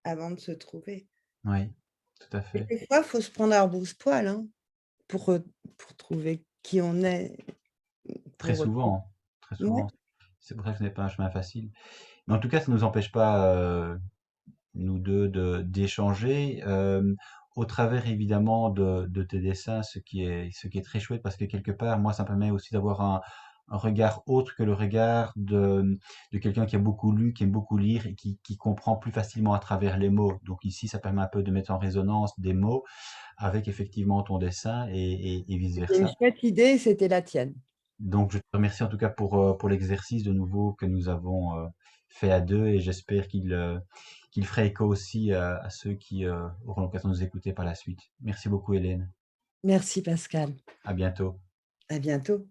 avant de se trouver. oui, tout à Et fait. des fois, il faut se prendre à rebrousse-poil, hein, pour trouver qui on est, Très pour retrouver souvent, très ouais, souvent. C'est pour ça que ce n'est pas un chemin facile. Mais en tout cas, ça ne nous empêche pas, nous 2 d'échanger, au travers évidemment de tes dessins, ce qui est très chouette parce que quelque part, moi, ça me permet aussi d'avoir un regard autre que le regard de quelqu'un qui a beaucoup lu, qui aime beaucoup lire et qui comprend plus facilement à travers les mots. Donc ici, ça permet un peu de mettre en résonance des mots avec effectivement ton dessin et vice c'était une versa. chouette idée, c'était la tienne. Donc je te remercie en tout cas pour l'exercice de nouveau que nous avons, fait à 2 et j'espère qu'il fera écho aussi à ceux qui, auront l'occasion de nous écouter par la suite. Merci beaucoup Hélène. Merci Pascal, À bientôt. à bientôt.